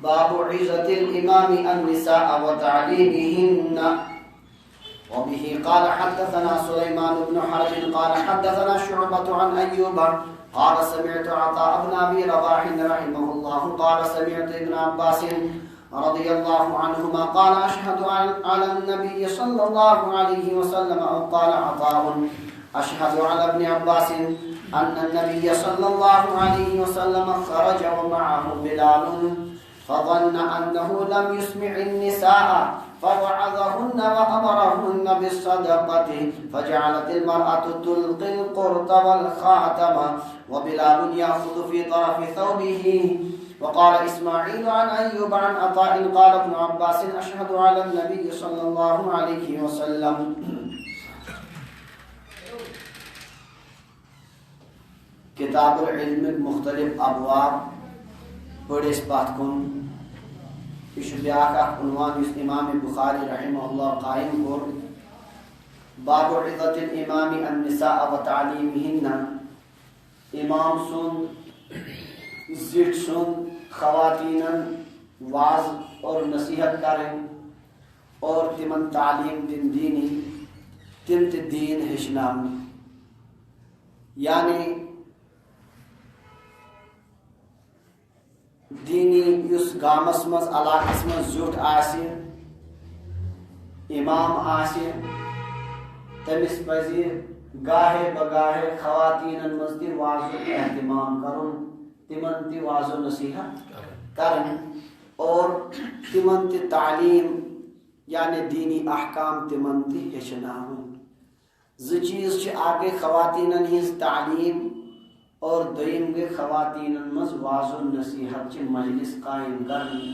باب عزة الإمام النساء وتعليمهن. وبه قال حدثنا سليمان بن حرب قال حدثنا شعبة عن أيوب قال سمعت عطاء بن أبي رباح رحمه الله قال سمعت ابن عباس رضي الله عنهما قال أشهد على النبي صلى الله عليه وسلم أو قال عطاء أشهد على ابن عباس أن النبي صلى الله عليه وسلم خرج ومعه بلال فظن أنه لم يسمع النساء فوعظهن وأمرهن بالصدقة فجعلت المرأة تلقي القرط والخاتم وبلال يأخذ في طرف ثوبه. وقال إسماعيل عن أيوب عن عطاء قال ابن عباس أشهد على النبي صلى الله عليه وسلم. کتاب العلم مختلف ابواب پڑھس پات کن یہ بیاکھ عنوان اس امام بخاری رحمہ اللہ قائم کور باب عزت الامام النساء وتعلیمهن. امام سن زٹ سن خواتین واز اور نصیحت کریں اور تمن تعلیم دن دینی تم دین ہچنام یعنی دینی یس گامس مز علاقس مز زیوٹ آسی امام آسی تمس پزی گاہے بگاہے خواتین مز تی واضح اہتمام کرن تمن تی واضح نصیحت کرن اور تمن تی تعلیم یعنی دینی احکام تمن تی ہچناون. زٕ چیز چھ آگے خواتین ہز تعلیم اور دویم گے خواتین مز واضح نصیحت چھ مجلس قائم کرنی.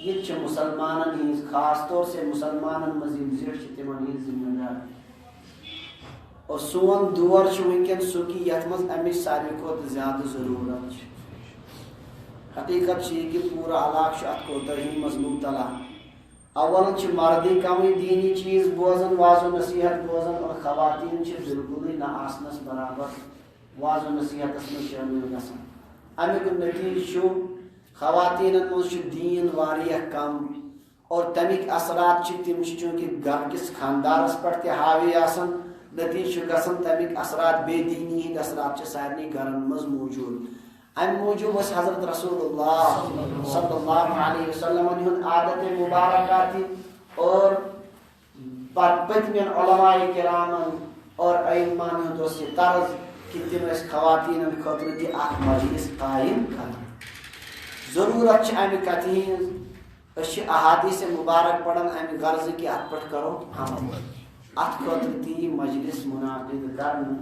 یہ چھ مسلمانن ہز خاص طور سے مسلمانن مزید زیٹ چھ تمن ہز ذمہ دار اور سون دور چھ ونکن سو کی یت مز امچ ساروی کھوت زیادہ ضرورت چھ. حقیقت چھ کہ پورا علاقہ چھ ات کوتاہی مز مبتلا. اول چھ مردی کمی دینی چیز بوزن واضح نصیحت بوزن اور خواتین چھ بالکل نہ آسنس برابر واضح نصیحت میں شامل گژھان. امیک نتیجہ خواتین مز دین واریاہ کم اور تمیک اثرات تم چونکہ گھر کس خاندارس پہ تہ حاوی آسان. نتیجہ گژھان تمیک اثرات بے دینی ہند اثرات سارے گھرن مز موجود. ام موجود حضرت رسول اللہ صلی اللہ علیہ وسلم ہند عادت مبارکات اور پتمین علماء کرام اور ائمہ ہند یہ طرز کہ تم خواتین خاطر تہ مجلس قائم کرنا. ضرورت امہ کتھ ہز احادیث مبارک پڑھن امہ غرض کہ ات پہ کرو عمل ات خاطر تی مجلس منعقد کرنا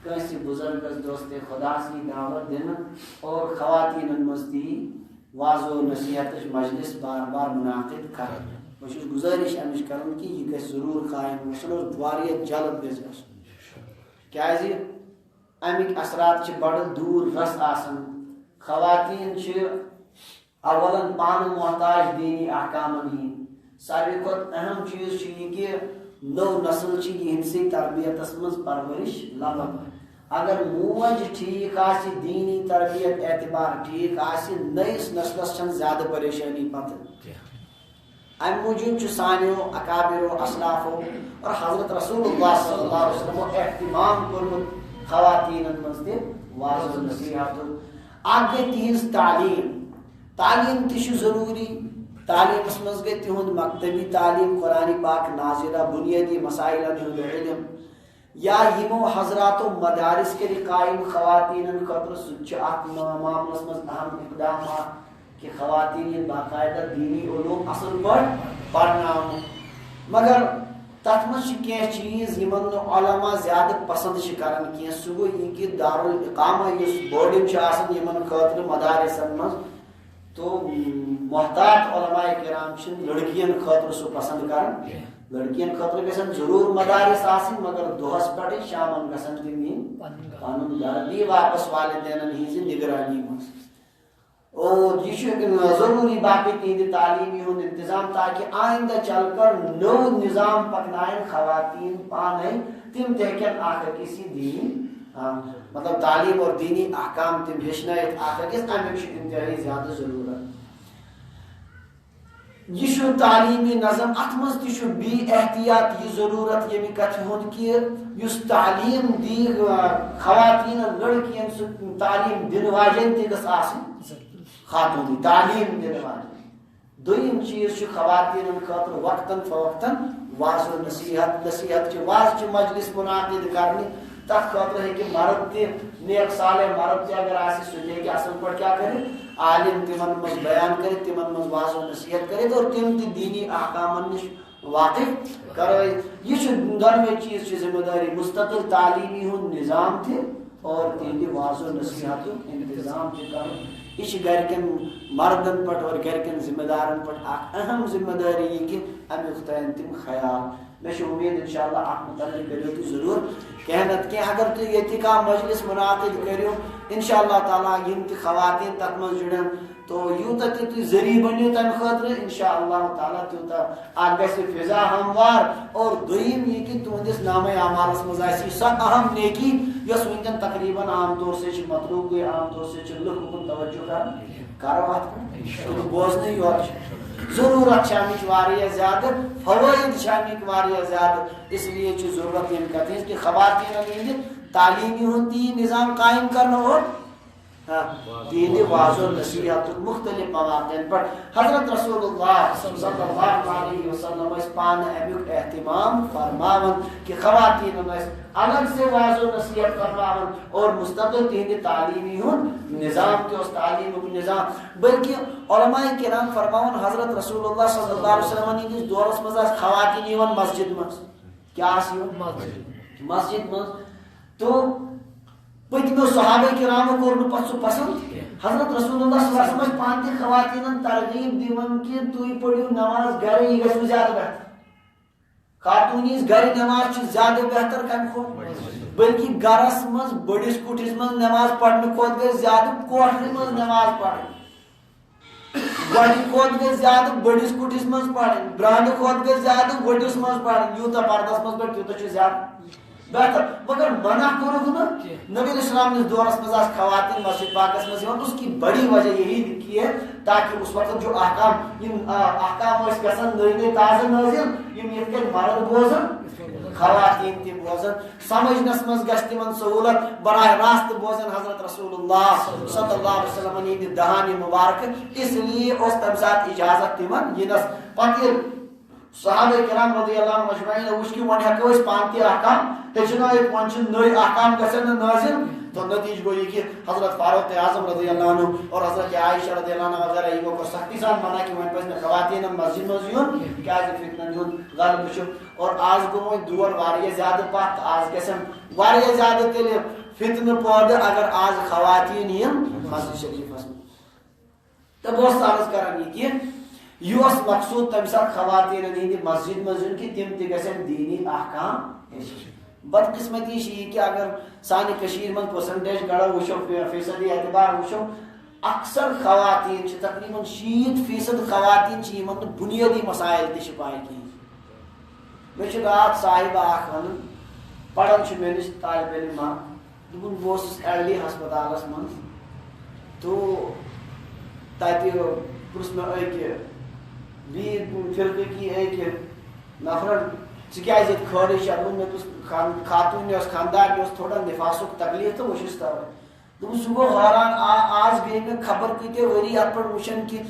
کنسی بزرگس دوست خدا سی دعوت دینا اور خواتین مز تی واضح نصیحت مجلس بار بار منعقد کرنا. بس گزارش امچ کرن کہ یہ گھس ضرور قائم گژھن اور واریاہ جلد گژھِ گژھن کیازِ امیک اثرات چھ بڑ دور رس آسان. خواتین چھ اولا پان محتاج دینی احکامن ہند. ساروی کھت اہم چیز چھ یہ کہ نو نسل چھ یہنسی تربیتس مز پرورش لبن. اگر موج ٹھیک آسی دینی تربیت اعتبار ٹھیک آسی نئیس نسلس چھن زیادہ پریشانی پتہ. ام موجود چھ سانیو اکابرو اسلافو اور حضرت رسول اللہ صلی اللہ علیہ وسلم اہتمام کورمت خواتین مز تہ واضح نصیحت. آگے تہذ تعلیم تہ ضروری. تعلیمس مز گئی تہد مکتبی تعلیم قرآن پاک نازلہ بنیادی مسائل ہند علم یا یمو حضراتو مدارس کے قائم خواتین خاطر سہ معاملس مز اہم اقدامات کہ خواتین باقاعدہ دینی علوم اصل پہ پڑھنا. مگر تر مز کی چیز یمن علماء زیادہ پسند کران کی سہ گو یہ کہ دارالاقامہ اس بورڈنگ یمن خاطر مدارسن مز تو محتاط علماء کرام لڑکین خاطر سہ پسند کران. لڑکین خاطر گھن ضرور مدارس آسن مگر دہس پہ شامن گھن تم پن گھر دی واپس والدین ہز نگرانی مز. اور یہ ضروری باقی تہند تعلیمی ہند انتظام تاکہ آئندہ چل کر نو نظام پکنائن خواتین پانے تم تہکن آخر کسی دین مطلب تعلیم اور دینی احکام تم ہچنائت آخر کس امیک انتہائی زیادہ ضرورت. یہ تعلیمی نظم ات مز تہ بی احتیاط یہ ضرورت یمہ کتھ ہند کہ اس تعلیم دی خواتین لڑکین سہ تعلیم دن واجن تہ گژھ آسن خاتون تعلیم دن واجن دویم چیز خواتین خاطر وقتاً فوقتاً واض و نصیحت واض چہ مجلس منعقد کرنی تک خاطر ہے کہ مرد تہ نیک صالح مرد تہ اگر آسہ سہ ہیکہ اصل پٲٹھۍ کیا کرے عالم تمن مز بیان کرے تمن مز واض و نصیحت کرے اور تم تہ دینی احکامن نش واقف کرے یہ دونوے چیز چھ ذمہ داری مستقل تعلیمی ہند نظام تہ اور تہندِ واض و نصیحت انتظام تہ کرن یہ گرکن مردن پہ اور گرکن ذمہ دارن پہ اہم ذمہ داری یہ کہ امیک تھین تم خیال میں امید انشاءاللہ آپ متعلق کرو تو ضرور کہنت کہ اگر تو یہ کا مجلس منعقد کرو انشاءاللہ تعالیٰ یم تہ خواتین تک مز جڑن تو یوتہ تہ ذریعہ بنو تمہ خاطر انشاءاللہ تعالیٰ تیوتہ اکھ گژھِ فضا ہموار اور دویم یہ کہ تہندس نامہ اعمالس مز آسی سہ اہم نیکی یس ونکن تقریباً عام طور سے مطلوب گئی عام طور سے لوگ کن توجہ کرو ات بوزن یوت ضرورت امچ واریاہ زیادہ فوائد امک واریاہ زیادہ اس لیے ضرورت یم کتھ کہ خواتین ہند تعلیمی ہند نظام قائم کرنا اور دین واض و نصیحت مختلف مواقع پر حضرت رسول اللہ صلی اللہ علیہ وسلم اس پان امیک اہتمام فرماون کہ خواتین الگ سے واض و نصیحت فرماون اور مستقل تہند تعلیمی ہند نظام کے اس تعلیم نظام بلکہ علماء کرام فرماون حضرت رسول اللہ صلی اللہ علیہ وسلم ہندس دورس مز خواتین یوان مسجد مز کیا مسجد مز تو پتمو صحابہ کرام کور پہ پسند حضرت رسول اللہ صلی اللہ علیہ وسلم پان تہ خواتین ترغیب دیون کہ تھی پڑھو نماز گھر یہ گھر زیادہ بہتر خاتونیس گھر نماز زیادہ بہتر کم کھوت بلکہ گرس مز بڑس کٹھس مز نماز پڑھنے کھوت گئی زیادہ کوٹھر مز نماز پڑھیں گۄڈٕ کھوت گئی زیادہ بڑس کٹھس مز پڑھیں برانڈ کھوت گئی زیادہ وڈس مز پڑھیں یوتہ پردس مز پڑھ تیوتہ زیادہ بہتر مگر منع کرو نا نبی السلام نے دورس مز خواتین مسجد پاکس مز اس کی بڑی وجہ یہی کی ہے تاکہ اس وقت جو احکام گھن نئی نئی تازہ نازل یہ مرد بوزن خواتین تہ بوزن سمجھنس مز گھس تمن سہولت براہ راست بوزن حضرت رسول اللہ صلی اللہ علیہ وسلم ہند دہانی مبارک اس لیے اس تمہ سات اجازت تمن ینس پتہ صحابہ کرام رضی اللہ عنہ مجمعین وچ کہ ون ہیکو اس پان تہ احکام ہیچنائت ون چھ نئی احکام گژھن نازل تو نتیجہ گو یہ کہ حضرت فاروق اعظم رضی اللہ عنہ اور حضرت عائشہ رضی اللہ عنہ وغیرہ یہ کو سختی سان منع کہ ون پہ خواتین مسجد مز یون کیا فتنہ یون غالب چھ اور آج گو دور واریاہ زیادہ پتھ آج گژھن واریاہ زیادہ تیل فتنہ پودٕ اگر آج خواتین ین مسجد شریفس تو بہت عرض کران یہ کہ یہ مقصود تمہ سات خواتین ہند مسجد مز کہ تم تہ گژھن دینی احکام بدقسمتی یہ کہ اگر سانہ کشیر من پرسنٹیج گڑا وچھو فیصدی اعتبار وچھو اکثر خواتین تقریباً 60% خواتین یمن بنیادی مسائل تہ پاے کہین مے رات صاحب اخ ون پڑھان میرے طالب علم دپن بہس ایل ڈی ہسپتالس من تو تتہ پرس مے اکہ بی فرقہ کی ایک نفر ژکیاز یت کھڑے دپن مے خاتون خاندار تھوڑا نفاسک تکلیف تو وچھس توے دپن سہ گو حیران آج گئی مے خبر کتنے ؤری ات پہ وچھن کہ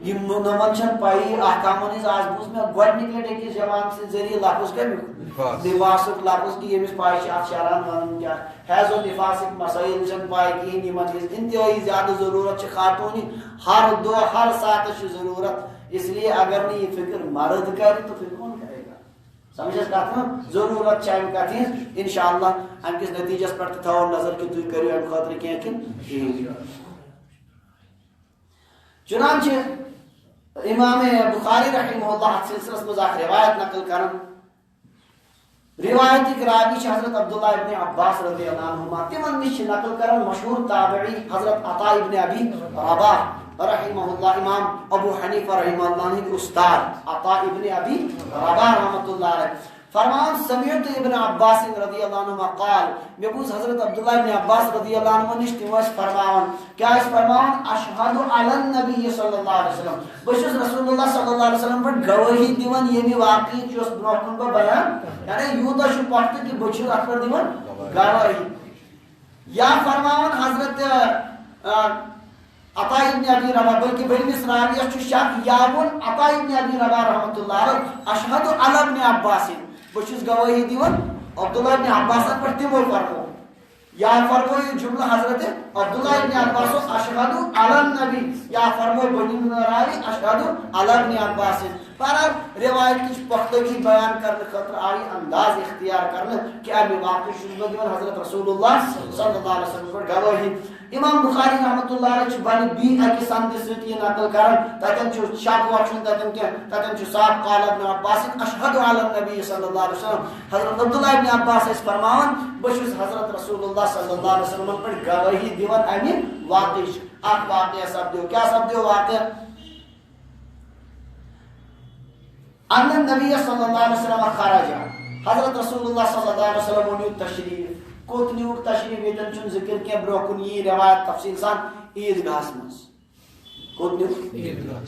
نمن چھن پائی احکامن ہز آج بوز مے گۄڈنِکہِ لٹہِ أکِس جوان سٕنٛدِ ذٔریعہٕ لفظ کمیُک نفاسُک لفظ کہ ییٚمِس پاے چھِ اتھ شران ونُن کیٛاہ حیض و نفاسٕکۍ مسٲیل چھنہٕ پاے کِہیٖنۍ یِمن ہٕنٛز انتہٲیی زیادہ ضروٗرت چھِ خاتوٗنہِ ہر دۄہ ہر ساتہٕ چھِ ضروٗرت اس لیے اگر نہیں یہ فکر مرد کرے تو پھر کون کرے گا سمجھس کتھ نا ضرورت چھ کت انشاءاللہ ام کس نتیجس پر تھو نظر کہ تھی کرو ام خاطر کی کن چنانچہ امام بخاری رحمہ اللہ سلسلس مز روایت نقل کرن روایت راوی حضرت عبداللہ ابن عباس رضی اللہ عنہما تمن نش نقل کرن مشہور تابعی حضرت عطا ابن ابی رباح رحمہ اللہ امام ابو حنیفہ رحمہ اللہ عنہ استاد عطا ابن ابی رباح رحمۃ اللہ علیہ فرمان سمعت ابن عباس رضی اللہ عنہ قال میں بوز حضرت عبداللہ ابن عباس رضی اللہ عنہ نش تمس فرمان کیا اس فرمان اشہد علی النبی صلی اللہ علیہ وسلم بشس رسول اللہ صلی اللہ علیہ وسلم پر گواہی دیون یمی واقعی چوس برکن کو بیان یعنی یوتا شو پخت کی بچر اکبر دیون گواہی یا فرمان حضرت عطا ابن ابی رباح بلکہ بڑی سناویہ چھ شک یابن عطا ابن ابی رباح رحمۃ اللہ علیہ اشہد علی ابن عباس بچس گواہی دیون عبداللہ ابن عباس پر تمو فرمو یا فرمو یہ جملہ حضرت عبداللہ ابن عباس اشہد علی النبی یا فرمو بنی راوی اشہد علی ابن عباس پر روایت کی پختگی بیان کرنے خاطر آئی انداز اختیار کرنے کہ امی واقعی شروع دیون حضرت رسول اللہ صلی اللہ علیہ وسلم پر گواہی امام بخاری رحمۃ اللہ علیہ بانی بی اکی سند سیتی نقل کرن تتن چھ شاک وچن تتن چھ صاحب قال ابن عباس اشهد علی النبی صلی اللہ علیہ وسلم حضرت عبداللہ ابن عباس اس فرمان بشس حضرت رسول اللہ صلی اللہ علیہ وسلم پر گواہی دیون امی واقعی اک واقعہ سبدیو کیا سبدیو واقعہ ان النبی صلی اللہ علیہ وسلم خرج حضرت رسول اللہ صلی اللہ علیہ وسلم نے تشریف کوت نیوک تشریف یتن چون ذکر کے برکن یہ روایت تفصیل سان عید گاہس مز کوت نیوک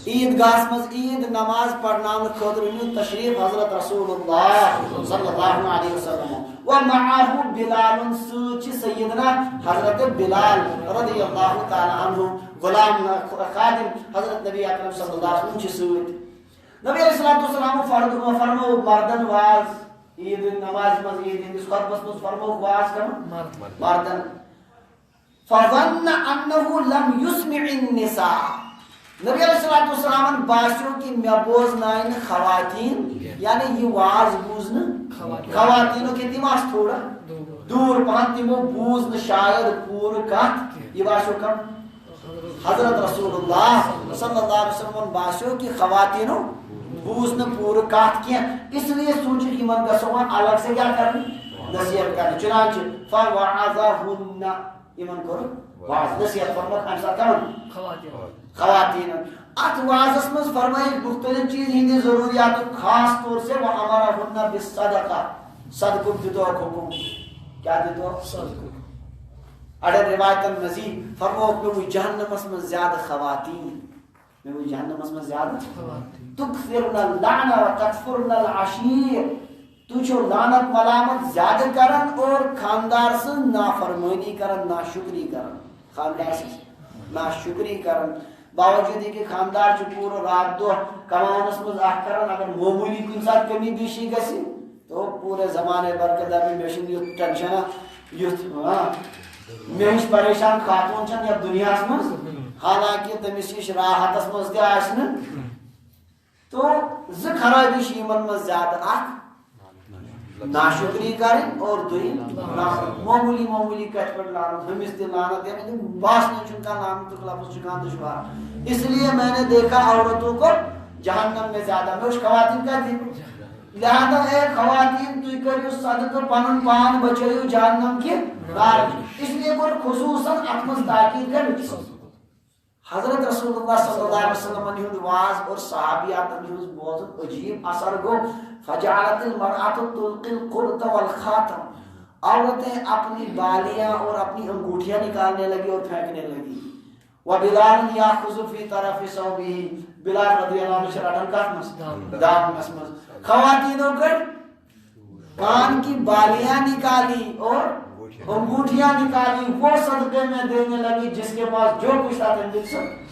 عید گاہس مز عید نماز پڑھنان خاطر نیو تشریف حضرت رسول اللہ صلی اللہ علیہ وسلم و معه بلال سوچ سیدنا حضرت بلال رضی اللہ تعالی عنہ غلام خادم حضرت نبی اکرم صلی اللہ علیہ وسلم چھ سوت نبی علیہ السلام فرمو مردن واز عید نماز مز عید ہندس خطبس مز فرمو واز کرن مردن فظن انه لم يسمع النساء نبی علیہ السلام باشو کی میبوز نائن خواتین یعنی یہ واز بوزن خواتینوں کے دماغ تھوڑا دور پہن تمو بوزن شاید پور کت یہ باشو کم حضرت رسول اللہ صلی اللہ علیہ وسلم باشو کی خواتینوں بوزن پور کات کیا اس لیے سوچ کہ من گسو الگ سے کیا کرنی نصیحت کرنی چنانچہ فوعظہن ایمن کرو واعظ نصیحت فرمت ہم ساتھ خواتین ات واعظس مز فرمائی مختلف چیز ہندی ضروریات خاص طور سے وہ امرہن بالصدقہ صدقہ دیتو حکم کیا دیتو صدقہ اڑے روایت مزید فرمو کہ جہنم میں زیادہ خواتین میں جہنم میں زیادہ تکفرن اللعنہ و تکفرن العشیر تو چھو لعنت ملامت زیادہ کرن اور خاندار سے نافرمانی کرن ناشکری کرن خاندار سے ناشکری کرن باوجود کہ خاندار چھ پورا رات دو کمانس مز اخ کرن اگر معمولی کن ساتھ کمی بیشی گسی تو پورے زمانے بھر کے درمی بیشن یوت ٹینشن یوت میں پریشان خاتون چھن یا دنیا مز حالانکہ تمس نش راحتس مز تہ آسن تو ز خرابی شیمن مز زیادہ اخ ناشکری کریں اور دوئی معمولی کٹ پر لعنت ہمس تہ لعنت یعنی باس نہیں چن کا نام تو لفظ چکان دشوار اس لیے میں نے دیکھا عورتوں کو جہنم میں زیادہ میں اس خواتین کا تھی لہذا اے خواتین تو کریو صدقہ پنن پان بچیو جہنم کی نار اس لیے کو خصوصا اپنس تاکید کر حضرت رسول اللہ صلی اللہ علیہ وسلم نے واز اور صحابیات نے بہت عجیب اثر گو فجعلت المرأة تلقي القرط والخاتم عورتیں اپنی بالیاں اور اپنی انگوٹھیاں نکالنے لگی اور پھینکنے لگی وبلال یاخذ فی طرف ثوبه بلال رضی اللہ عنہ شرطن کا دام مسمز خواتینوں کو کان کی بالیاں نکالی اور انگوٹھیاں نکالی وہ صدقے میں دینے لگی جس کے پاس جو کچھ تھا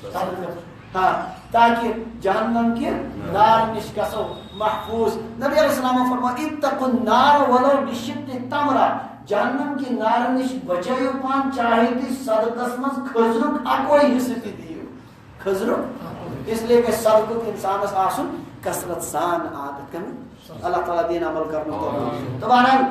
صدقے ہاں تاکہ جہنم کی نار نشکسو محفوظ نبی علیہ السلام نے فرمایا اتقوا النار ولو بشق تمرہ جہنم کی نار نش بچیو پان چاہے تھی صدقہ مز کھجرک اکوئی حصہ بھی دیو کھجرک اس لیے کہ صدقہ کے انسان اس آسن کثرت سان عادت کرنے اللہ تعالیٰ دین عمل کرنے تو بہرحال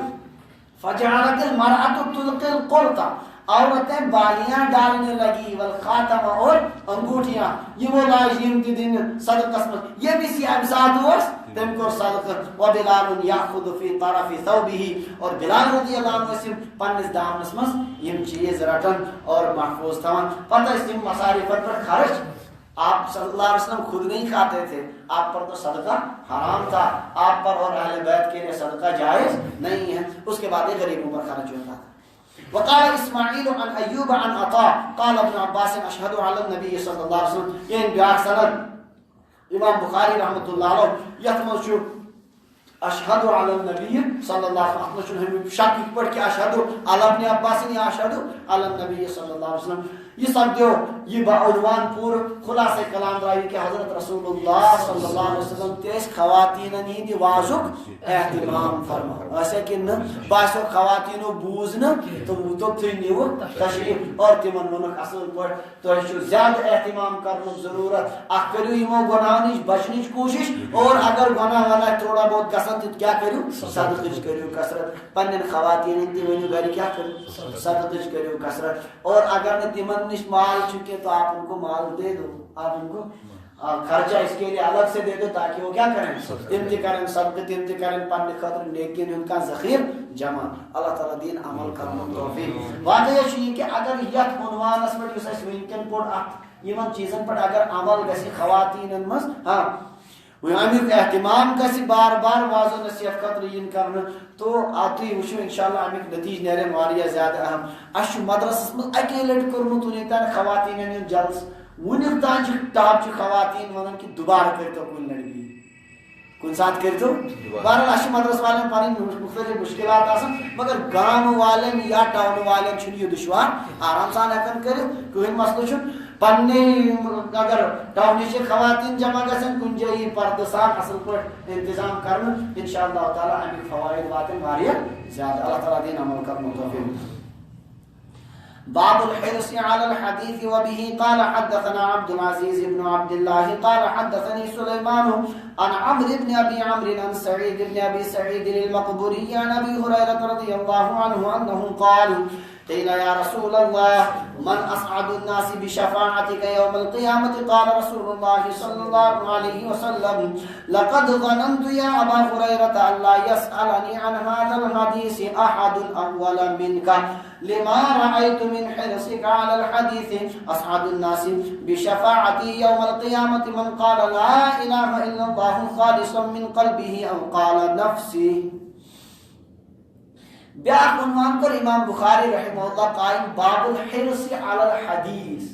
فجعلت المرأة تلقي القرطة عورتیں بالیاں ڈالنے لگی والخاتم اور انگوٹھیاں یہ وہ لاجیم کی دن صدقہ قسمت یہ بھی سی ابزاد ہوس تم کو صدقہ وبلال یاخذ فی طرف ثوبه اور بلال رضی اللہ عنہ سے پنس دامنس مس یم چیز رٹن اور محفوظ تھان پتہ اس مسارف پر خرچ آپ صلی اللہ علیہ وسلم خود نہیں کھاتے تھے، آپ پر تو صدقہ حرام تھا، آپ پر اور اہل بیت کے لیے صدقہ جائز نہیں ہے، اس کے بعد غریبوں پر خرچ ہوتا تھا۔ وقال اسماعیل عن ایوب عن عطاء قال ابن عباس اشهد على النبي صلی اللہ علیہ وسلم، یہ بیاق سند امام بخاری رحمۃ اللہ علیہ یتمش اشهد على النبي صلی اللہ علیہ وسلم، ہم شک پڑھ کے اشهد علی ابن عباس یا اشهد علی النبي صلی اللہ علیہ وسلم، یہ سب جو یہ بعنوان پور خلاصہ کلام راوی کہ حضرت رسول اللہ صلی اللہ علیہ وسلم تیس خواتین ہند وازک اہتمام فرما، ایسے کہ باسو خواتینوں بوز نا تو وہ تو نیو تشریف اور تمن ونک اصل پہ تو زیادہ اہتمام کرنے ضرورت، اخ کرو یمو گناہ نش بچنچ کوشش، اور اگر گناہ والا تھوڑا بہت گسن تو کیا کرو صدقہ کرو کثرت، پنن خواتین تہ ونیو گھر کیا کرو صدقہ کرو کثرت، اور اگر نہ تمن نش مال چکے تو آپ ان کو مال دے دو، آپ ان کو خرچہ اس کے لیے الگ سے دے دو تاکہ وہ کیا کریں امتی کریں صدقہ امتی کریں پن خاطر، لیکن ان کا ذخیر جمع، اللہ تعالیٰ دین عمل کرنا توفیق۔ واقعہ یہ کہ اگر یت عنوانس پہ اس ونکن پور یمن چیزن پر اگر عمل گژھِ خواتین مز، ہاں امیک اہتمام گژھِ بار بار واض و نصیحت خاطر ین کرنا، تو تھی وچھو انشاءاللہ امیک نتیج نیرے واریاہ زیادہ اہم۔ اس مدرسس مز اکی لٹ کورمت ونیک تان خواتین ہند جلس، ونیک تان ٹاپ خواتین ونان کہ دوبارہ کرتو کن لڑکی کن ساتھ کرتو، بہرحال اس مدرس والن پن مختلف مشکلات آسان، مگر گام والن یا ٹاؤن والن چھ یہ دشوار آرام سان ہیکن کرت، کہین مسئلہ چھ پنہ اگر ٹاؤنچ خواتین جمع گھن کن جائیں پردہ سان اصل پہ انتظام کرنا، انشاءاللہ تعالیٰ امیک فوائد واتن واریاہ زیادہ، اللہ تعالیٰ دین عمل کرنا توفیق۔ باب الحرص على الحديث وبه قال حدثنا عبد العزيز بن عبد الله قال حدثني سليمان عن عمرو بن ابي عمرو عن سعيد بن ابي سعيد المقبوري عن ابي هريره رضي الله عنه انه قال قيل يا رسول الله من أسعد الناس بشفاعتك يوم القيامة؟ قال رسول الله صلى الله عليه وسلم لقد ظننت يا أبا هريرة أن لا يسألني عن هذا الحديث أحد أول منك لما رأيت من حرصك على الحديث أسعد الناس بشفاعتي يوم القيامة من قال لا إله إلا الله خالصا من قلبه أو قال نفسي۔ بیاق عنوان پر امام بخاری رحمہ اللہ قائم باب الحرص علی الحدیث،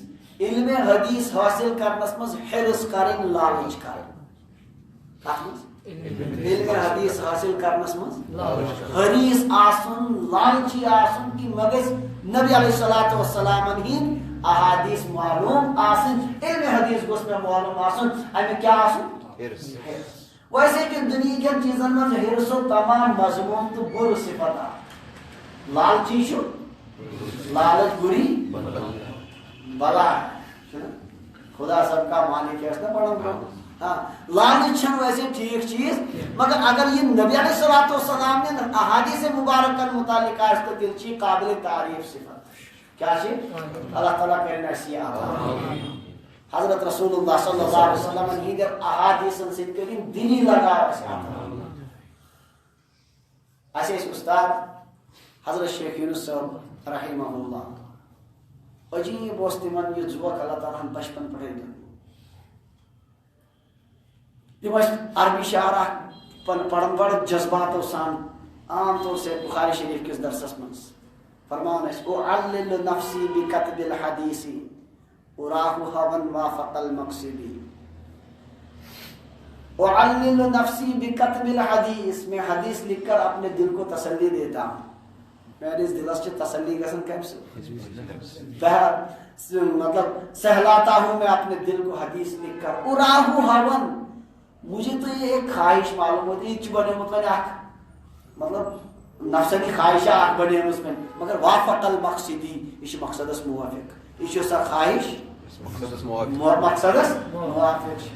علم حدیث حاصل کرنس مز حرص کریں لالچ کریں، علم حدیث حاصل کرنس مز حریص آسن لالچی آسن کی مگز نبی علیہ الصلوۃ والسلام ہند احادیث معلوم آسن، علم حدیث گوس میں معلوم آسن، امی کیا آسن ویسے کہ دنیا کے چیزن مز حرص و تمام مضمون تو بر صفت آ لالچی شو لالچ بری بلا خدا سب کا مالک ہے، پڑھو ہاں لالچ چھن ویسے ٹھیک چیز، مگر اگر یہ نبی علیہ الصلوۃ والسلام نے احادیث مبارکہ متعلق ہے تو دل چی قابل تعریف صفت کیا چی اللہ تعالیٰ کرے نرسی عطا۔ حضرت رسول اللہ صلی اللہ علیہ وسلم نے در احادیث سے کریم دلی لگا ایسے استاد حضرت شیخ یونس صاحب رحمہ اللہ عجیب اس تمن یہ ذوق اللہ تعالیٰ ہم بچپن پڑھے دن تم عربی شعرا پڑھن بڑ جذبات سان عام طور سے بخاری شریف کس درسس من فرمان اعلل نفسی بکتب الحدیث اراہ ہوا وافق المقصد، اعلل نفسی بکتب الحدیث، میں حدیث لکھ کر اپنے دل کو تسلی دیتا ہوں، میرے اس دلس سے تسلی گسن کیسے مطلب سہلاتا ہوں میں اپنے دل کو حدیث لکھ کر، اراہو ہون مجھے تو یہ ایک خواہش معلوم ہوتی ہے بنے مطلب نفسانی خواہشہ بنے اس میں، مگر وافق المقصدی یہ مقصدس موافق، یہ سا خواہش مقصدس موافق،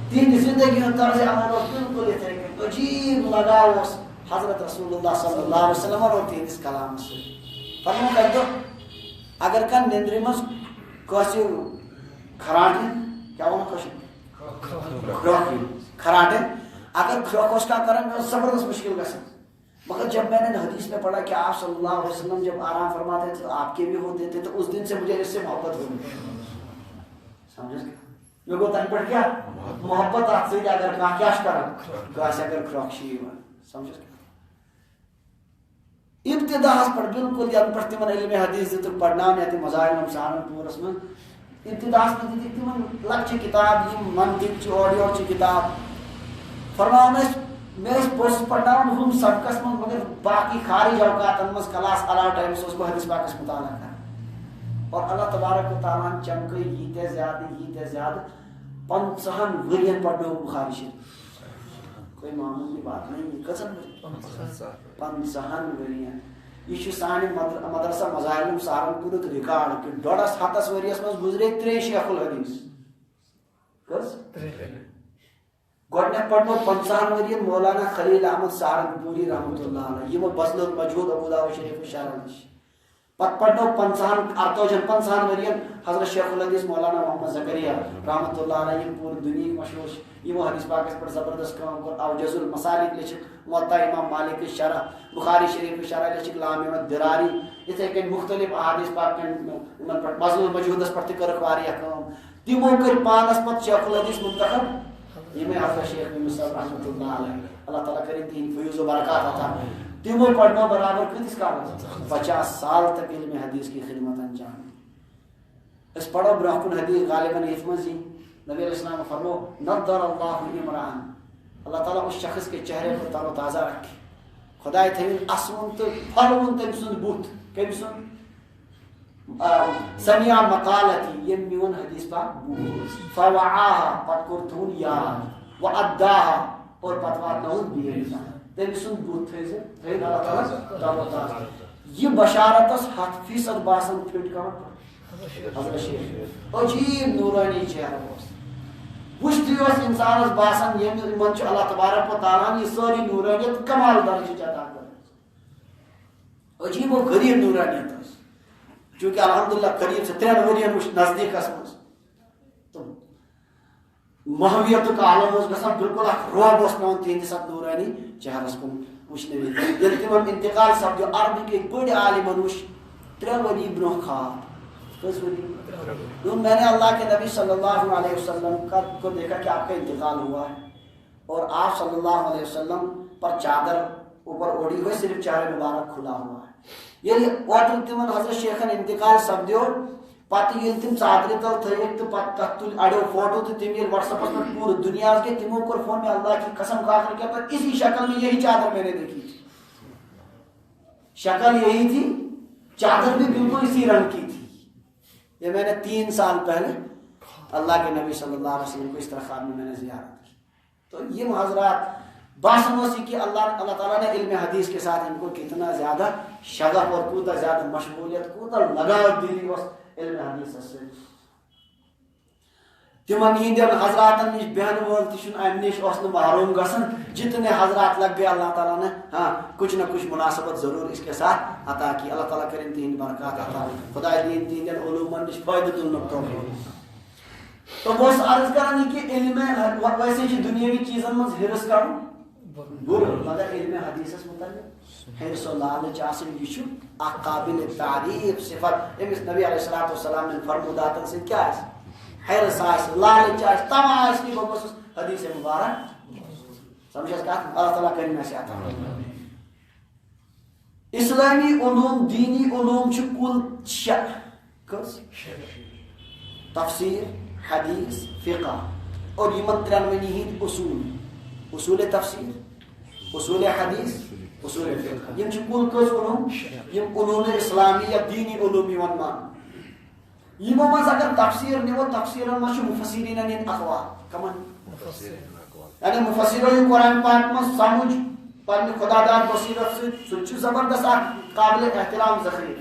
تین زندگی طرز عمل بالکل یہ طریقے عجیب لگاؤ حضرت رسول اللہ صلی اللہ علیہ وسلم اور تیس کلام سے فرمو کر دو اگر کن نندری مز کوسی کھراٹے کیا ہونا کوشی کھراٹے اگر کھروکوس کا کریں میں زبردست مشکل کا سن، مگر جب میں نے حدیث میں پڑھا کہ آپ صلی اللہ علیہ وسلم جب آرام فرماتے تھے تو آپ کے بھی ہوتے تھے، تو اس دن سے مجھے اس سے محبت ہوئی، سمجھے مے گو تن پہ کیا محبت ات سی اگر کھانا کیا کران گاس اگر کھرکھ سمجھ ابتداس پہ بالکل ین پہ تم علم حدیث دتک پڑھان یت مظاہر سہارنپورس من ابتداس پہ دتک تم لکچہ کتاب یہ منطق اور یور کتاب فرمان میں پوس پڑھان ہم سبقس من مگر باقی خارج اوقاتن مز کلاس علاوہ ٹائمس اس کو حدیث پاکس مطالعہ کران اور اللہ تبارک و تعالیٰ چمکے یہ زیادہ 50 ورین پڑھو بخاری شریف کوئی معمولی بات نہیں کتن 50 ورین یہ سان مدرسہ مظاہر سہارنپور ریکارڈ کہ 150 ورس مز گزرے 3 شیخ الحدیث گۄڈنیٚتھ پڑھنو 50 ورین مولانا خلیل احمد سہارنپوری رحمۃ اللہ علیہ یہ بذل المجہود ابو داؤد شریف شرح نش پتہ پڑھنو 50 ورین حضرت شیخ الحدیث مولانا محمد زکریا رحمۃ اللہ علیہ پور دنیا مشہور یہ حدیث پاکس پر زبردست کام کر اوجز المسالک لچھ موطا امام مالک شرح بخاری شریف شرح لچھ لامع الدراری اتھے کن مختلف احادیث پاک پر بذل المجہودس پر کر واریاہ کام تمو کر پانس پت شیخ الحدیث منتخب یہ میں حضرت شیخ مصعب رحمۃ اللہ علیہ اللہ تعالیٰ کرے دین فیوز و برکات عطا تمو پڑھنو برابر کتس کالس 50 سال تک علم حدیث کی خدمت انجام اس پڑھو برہ کن حدیث غالباً یہ مزی نبی علیہ السلام فرمو نضر اللہ عمران اللہ تعالیٰ اس شخص کے چہرے پر تر و تازہ رکھے خدا تھوین اسون تو پھلون تم سن بوت کم سن سمیا مقالتی یم میون حدیث پاک بوت فوعاها پت کرتون یاد وعداها اور پتوات نون بیئر تم سن بوت تھیز اللہ تعالیٰ یہ بشارتس 100% باسن فٹ کر حضرت شیخ عجیب نورانی چہرہ وشتی اس انسانس باسن یم من اللہ تبارک و تعالیٰ یہ ساری نورانیت کمال درجہ عطا کر عجیب و غریب نورانیت چونکہ الحمدللہ قریب سے 3 ورین نزدیک اسمز تو محویت کا عالم اس گسان بالکل روب اس پون تین سات نورانی چہرس کن وچھنے یل تمن انتقال سپدو عربی کے بڑے عالم منوش 3 وری برو خواب کس وری میں نے اللہ کے نبی صلی اللہ علیہ وسلم کو دیکھا کہ آپ کا انتقال ہوا ہے اور آپ صلی اللہ علیہ وسلم پر چادر اوپر اوڑی ہوئی صرف چہرہ مبارک کھلا ہوا ہے یعنی واتن تمن حضرت شیخن انتقال سپدو پتہ یل تم چادر تل تھیک تو پتہ تل اڑو فوٹو تو تم یہ واٹس ایپ پر پورے دنیا کے تمو کر فون میں اللہ کی قسم کھا کر کہتا اسی شکل میں یہی چادر میں نے دیکھی تھی شکل یہی تھی چادر بھی بالکل اسی رنگ کی تھی یہ میں نے 3 سال پہلے اللہ کے نبی صلی اللہ علیہ وسلم کو اس طرح خواب میں نے زیارت کی تو یہ حضرات باسموسی کہ اللہ تعالیٰ نے علم حدیث کے ساتھ ان کو کتنا زیادہ شغف اور کوتا زیادہ مشغولیت کوتا لگاؤ دلی اس علم حدیث سے تمن ہندین حضراتن نش بہن وول تشن ام نش اس محروم گسن جتنے حضرات لگ گئے اللہ تعالیٰ نے ہاں کچھ نہ کچھ مناسبت ضرور اس کے ساتھ عطا کی اللہ تعالیٰ کریں تہند برکات عطا خدا دین تہندین علومن نش فائدہ تلنک توفیق تو بس عرض کرانی کہ علم ویسے دنیاوی چیزن من ہرس کرن بر مگر علم حدیث متعلق حرص و لالچ آسن یہ قابل تعریف صفت امس نبی علیہ السلام نے فرموداتن سے کیا ہے حرص آس لالچ آس تمام کی بس حدیث مبارک سمجھا کہ اللہ تعالیٰ کریم ایسے عطا اسلامی علوم دینی علوم چھ کل 6 کس تفسیر حدیث فقہ اور یمن 93 ہند اصول تفسیر اصول حدیث اصول فقہ یم کل کس علوم یم علوم اسلامی یا دینی علوم یوان مان یمو مز اگر تفسیر نیو تفسیرن مز مفسرین ہند اقوال کمن یعنی مفسرین قرآن پاک مز سمجھ پنہ خدا دار بصیرت سے زبردست قابل احترام ذخیر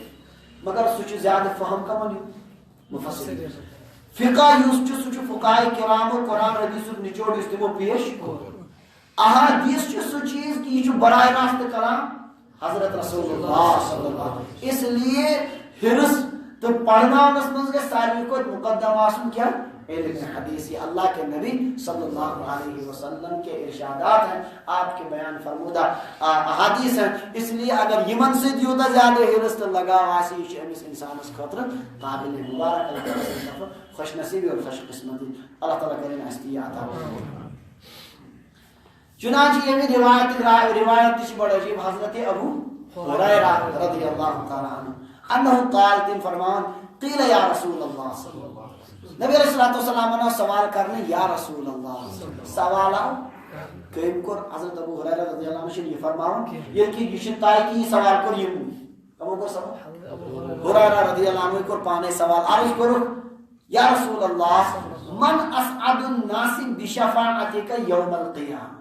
مگر سہ زیادہ فہم کمن مفسر فقہ یس سہ فقہائے کرام و قرآن حدیث نچوڑ اس تمو پیش احادیث سہ چیز کہ یہ براہ راست کران حضرت رسول اللہ صلی اللہ علیہ وسلم اس لیے حرص تو پڑھناونس مز گژھِ ساروی کھۄتہٕ مقدم آسن کیا علم حدیث یہ اللہ کے نبی صلی اللہ علیہ وسلم کے ارشادات ہیں آپ کے بیان فرمودہ احادیث ہیں اس لیے اگر یمن سے یوتہ زیادہ حرص تو لگاو آسی امس انسانس خاطر قابل مبارک خوش نصیبی اور خوش قسمتی اللہ تعالیٰ کریں استی عطا. چنانچہ یہ روایت تھی بڑا عجیب حضرت ابو ہریرہ رضی اللہ تعالیٰ عنہ انہو قال تم فرمان قیل یا رسول اللہ نبی علیہ الصلوۃ والسلام نے سوال کرنے یا رسول اللہ سوال کیم کور حضرت ابو ہریرہ رضی اللہ عنہ یہ فرماون یہ کہ یہ طے کی سوال کر یم کمو کو سوال ہریرہ رضی اللہ عنہ کو پانے سوال عرض کرو یا رسول اللہ من اسعد الناس بشفاعتک یوم القیامہ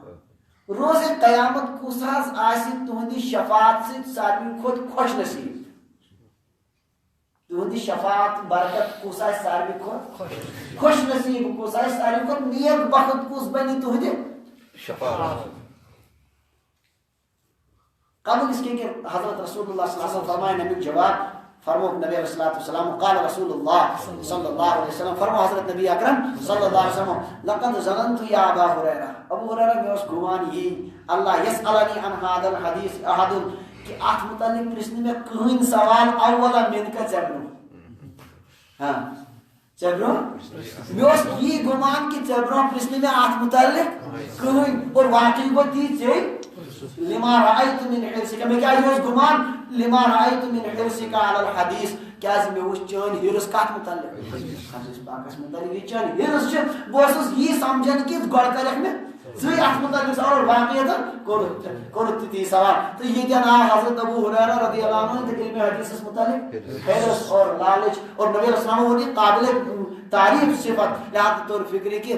روز قیامت کس حظ آسی تہندی شفاعت سے ساروی کھت خوش نصیب تہندی شفاعت برکت کس آس ساروی کھت خوش نصیب کس آس ساروی کھت نیک بخت کس بنی تہندی شفاعت. قبل اس کے کہ حضرت رسول اللہ صلی اللہ علیہ وسلم فرمائے نبی جواب فرمو نبی علیہ الصلوۃ والسلام قال رسول اللہ صلی اللہ علیہ وسلم فرمو حضرت نبی اکرم صلی اللہ علیہ وسلم لقد ظننت یا ابا ہریرہ ابو ہریرہ میں اس گمان یہ اللہ یسألنی عن هذا الحدیث احد کہ ات متعلق پرسنے میں کہیں سوال اولا من کا چبرو ہاں چبرو میں اس یہ گمان کہ چبرو پرسنے میں ات متعلق کہیں اور واقعی وہ تی چے لما رأيت من حرصك میں کیا یہ گمان لما رأيت من حرصك على الحديث کیا میں اس چون ہرس کات متعلق حدیث پاکس متعلق یہ چون ہرس چھ بوسس یہ سمجھن کہ گڑ کرک میں زی ات متعلق سوال واقعیت کرت تی سوال تو یہ کیا حضرت ابو ہریرہ رضی اللہ عنہ کے علم حدیث متعلق حرص اور لالچ اور نبی علیہ السلام وہ قابل تعریف صفت لہذا طور فکری کہ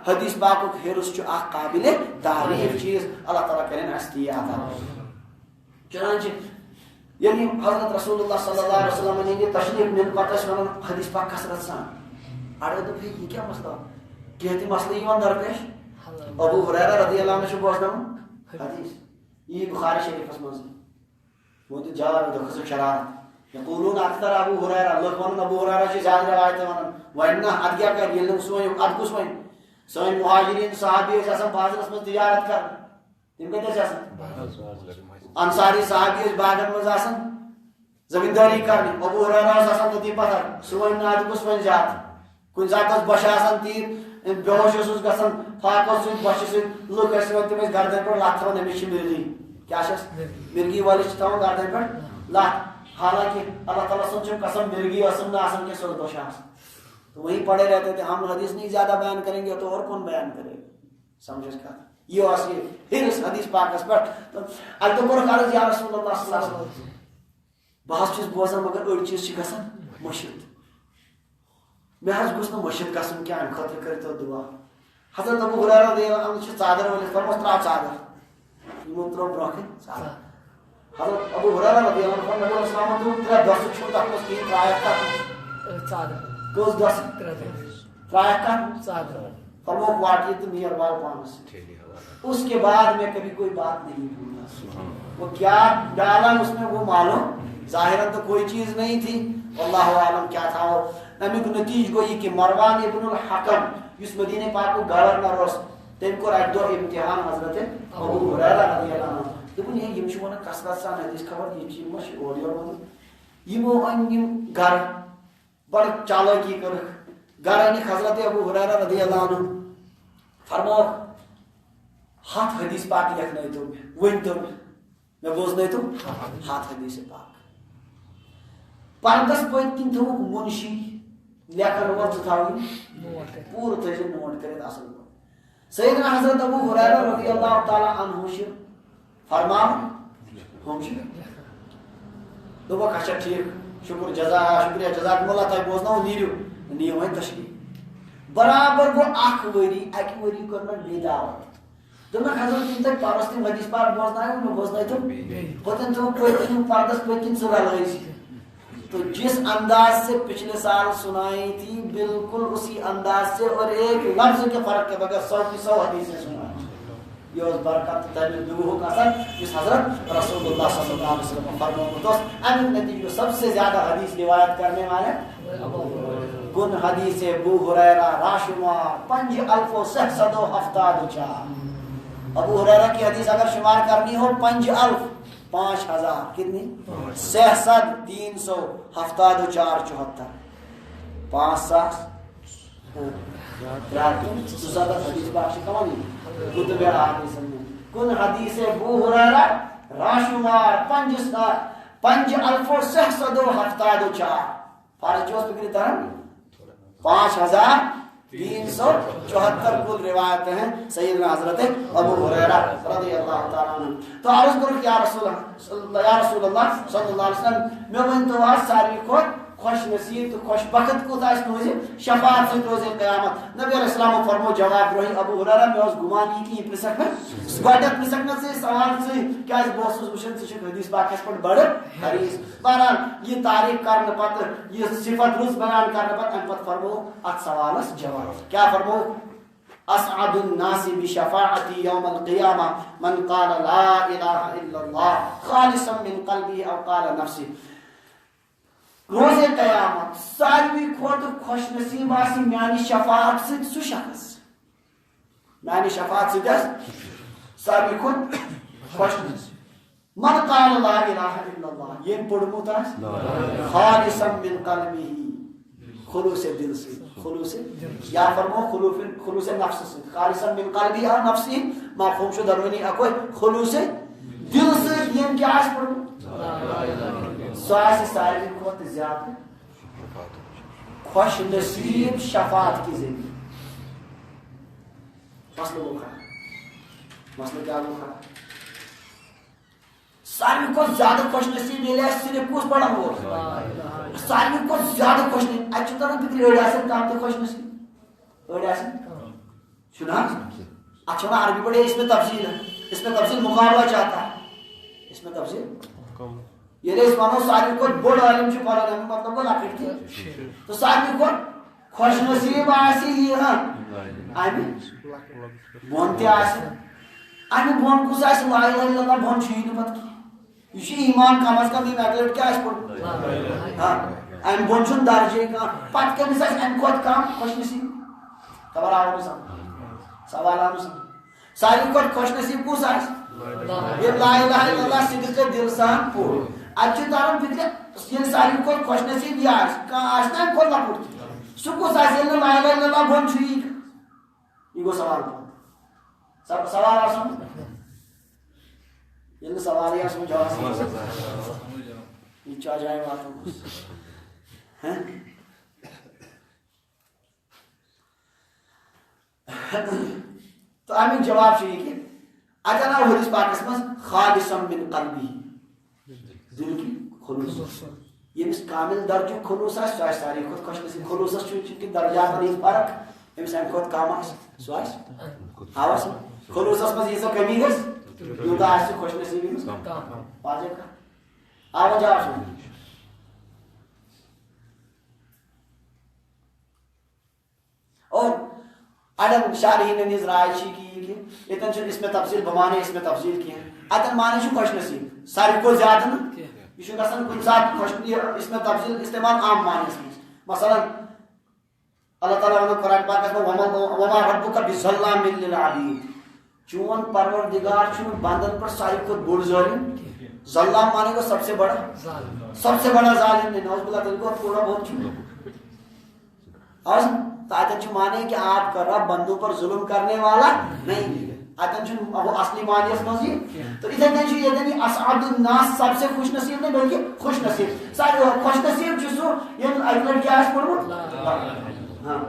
حدیث پاک کو حرص چھ اخ قابل تعریف چیز اللہ تعالیٰ کریں ہستی عطا. چنانچہ یعنی حضرت رسول اللہ صلی اللہ علیہ وسلم نے تشریف من پتہ حدیث پاک کثرت سان اڑے تو یہ کیا مسئلہ کہتے مسئلہ یہ درپیش ابو ہریرہ رضی اللہ عنہ سے بوزنم حدیث یہ بخاری شریف میں وہ تو جواب دو خصوص شرارت یقولون اکثر ابو ہریرہ لوگ ون ابو ہریرہ سے زیادہ روایت ون ورنہ ادیا کر یہ لوگ سوئیں اد کس وين سوئیں مہاجرین صحابی اس بازرس میں تجارت کر تم کہتے ہیں انصاری صحابی اس باغن میں آسن زمینداری کرنی ابو ہریرہ آسن تو تی پتہ سوئیں اد کس وين جات کن ذات بش آسن تیر بیوش اس گسن فاقس بش سے لوگ اس وقت میں گردن پر لات تھو نمیش مرگی کیا شس مرگی والی چتاو گردن پر لات حالانکہ اللہ تعالیٰ سن قسم مرگی اسم نہ آسن کے سر دوش آسن تو وہی پڑھے رہتے تھے ہم حدیث نہیں زیادہ بیان کریں گے تو اور کون بیان کرے گا سمجھے کا یہ اصلی پھر اس حدیث پاک اس پر تو الدبر قال یا رسول اللہ صلی اللہ علیہ وسلم بہت چیز بوزن مگر اڑ چیز چھ گژھان مشرد میں حض گوس نہ مشرد قسم کیا ان خاطر کرتے دعا حضرت ابو ہریرہ رضی اللہ عنہ چادر والے فرمایا ترا چادر یہ ترو برکھ چادر حضرت ابو ہریرہ رضی اللہ عنہ نبی صلی اللہ علیہ وسلم ترا دس چھوٹا اس کی رعایت کا چادر کوز دس رعایت کا چادر فرمایا واٹی تو میرا وال پانس اس کے بعد میں کبھی کوئی بات نہیں بھولا وہ کیا ڈالا اس میں وہ معلوم ظاہراً تو کوئی چیز نہیں تھی واللہ عالم کیا تھا اور امی کو نتیج گوئی کہ مروان ابن الحکم اس مدینہ پاک کو گورنر اس تم کو ایک دو امتحان حضرت ابو ہریرہ رضی اللہ عنہ دپن یہ یم چھو نا کثرت سان حدیث خبر یہ چیز مش اور یور ون یمو ان گھر بڑ چالاکی کر گھر ان حضرت ابو ہریرہ رضی اللہ عنہ فرماؤ ہاتھ حدیث پاک لکھنے تو ون تو میں بوزنے تو ہاتھ حدیث پاک پردس پتن تھو منشی لیکن وقت تھاوی پور تجھے نوٹ کرے اصل سیدنا حضرت ابو ہریرہ رضی اللہ تعالی عنہ سے فرماؤ ہم سے دو اچھا ٹھیک شکر جزا شکریہ جزاک اللہ تعالی بوزنا نیرو نیو ہے تشریح برابر وہ اخ وری اک وری کرنا بیداو تو میں حضرت ان تک پارستی حدیث پاک بوزنا ہے میں بوزنا تو پتن تو کوئی پردس پتن سورہ لگائی تو جس انداز سے پچھلے سال سنائی تھی بالکل اسی انداز سے اور ایک لفظ کے فرق کے بغیر 100 حدیثیں سنائی یہ اس برکت تعلیم دو کا اثر جس حضرت رسول اللہ صلی اللہ علیہ وسلم فرمایا دوست امین نتیجے سب سے زیادہ حدیث روایت کرنے والے گن حدیث ابو ہریرہ راشمار 5674 ابو ہریرہ کی حدیث اگر شمار کرنی ہو 5000 کتنی 6374 74 5000 حدیث باقی کمانی کتب احادیث میں کن حدیث ابو ہریرہ راشمار 5,674 فارس جوز پکری طرح 5,374 کل روایتیں ہیں سیدنا حضرت ابو ہریرہ رضی اللہ تعالیٰ عنہ. تو عرض کرو کہ یا رسول اللہ صلی اللہ علیہ وسلم میں ونتو آج ساری کھوٹ خوش نصیب تو خوش بخت کو تاش نوزی شفاعت سے روزے قیامت. نبی علیہ السلام فرمو جواب رہی ابو ہریرہ میں اس گمان کی پرسکنا گوڈت پرسکنا سے سوال سے کیا اس بوسس وشن سے حدیث باقیس پر بڑھ حدیث بہرحال یہ تعریف کرنے پت یہ صفت روز بیان کرنے پت ان پت فرمو ات سوالس جواب کیا فرمو اسعد الناس بشفاعتی یوم القیامہ من قال لا الہ الا اللہ خالصا من قلبه او قال نفسی. روز قیامت ساروی کھوت خوش نصیب آسی میانی شفاعت سے سو شخص میانی شفاعت سے ساروی کھوت خوش نصیب من قال لا الہ الا اللہ یہ پڑھمو تاس خالصا من قلبه خلوص دل سے خلوص یا فرمو خلوص نفس سے خالصا من قلبه اور نفسی مفہوم شو درونی اکوئی خلوص دل سے یہ کیا آس پڑھمو سواس ساری کھوت زیادہ خوش نصیب شفاعت کی زندگی. مسئلہ وہ کھڑا مسئلہ کیا وہ کھڑا ساری کھوت زیادہ خوش نصیب یہ لیا صرف کس پڑھا ہوا ساری کھوت زیادہ خوش نصیب اچھا تو نا فکر اڑ آسن کام تے خوش نصیب اڑ آسن سنا اچھا نا عربی پڑھے اس میں تفصیل ہے اس میں تفصیل مقابلہ چاہتا ہے اس میں تفصیل یہ اس مانو ساری کو بڑا عالم چھو پڑھا ہے مطلب وہ لاکھٹ کی تو ساری کو خوش نصیب آسی ہی ہاں آئیمی بونتے آسی آئیمی بون کس آسی لا الہ الا اللہ بون چھوئی نمت کی یہ ایمان کم از کم یہ میکلٹ کیا آسی پڑھو ہاں آئیمی بون چھون درجے کا پت کے نساس آئیم خود کام خوش نصیب خبر آؤ نسا سوال آؤ نسا ساری کو خوش نصیب کس آسی یہ لا الہ الا اللہ صدق دل سان پوڑ اچھی دارم فکر یہ ساری کو خوش نصیب یہ آس کہاں آسنا ہے کھول نہ پڑتی سکو ساسی اللہ لا الہ الا اللہ بھون چھوئی یہ کو سوال سوال آسان یہ سوال ہی آسان جواب یہ چاہ جائے بات ہوں تو آمین جواب چاہیے کہ اجانا حدیث پاک اسمس خالصا من قلبی دل کی خلوص یہ کامل درجہ خلوص ہے سو ساری خود خوش نصیب خلوص چونکہ درجات نہیں فرق امس ام خود کام ہے سو ہے آواز خلوص اس میں یہ سب کمی ہے یودا ہے خوش نصیب ہے واجب کا آواز جواب سن اور عدم شارحین نے رائے کی کہ اتن چھ اس میں تفصیل بمانے اس میں تفصیل کی ہے اتن مانے چھ خوش نصیب ساری کو زیادہ نا یہ چھ گژھان کُنہِ ساتہٕ خوش اس میں تفصیل استعمال عام معنیس منٛز مثلا اللہ تعالیٰ ونو قرآن پاکس میں وما ربک بظلام للعبید چون پروردگار چھُ بندن پر ساری کھۄتہٕ بوٚڑ ظالم ظلام مانے کو سب سے بڑا ظالم نہیں نعوذ باللہ تیل کو تھوڑا بہت چھو آتن چھو مانے کہ آپ کا رب بندوں پر ظلم کرنے والا نہیں آتن چھو اصلی معنی اس مزید تو ادھر نہیں چھو یہ دنی اسعد الناس سب سے خوش نصیب نہیں بلکہ خوش نصیب سارے خوش نصیب چھو یہ اجلر کیا ہے پڑھو ہاں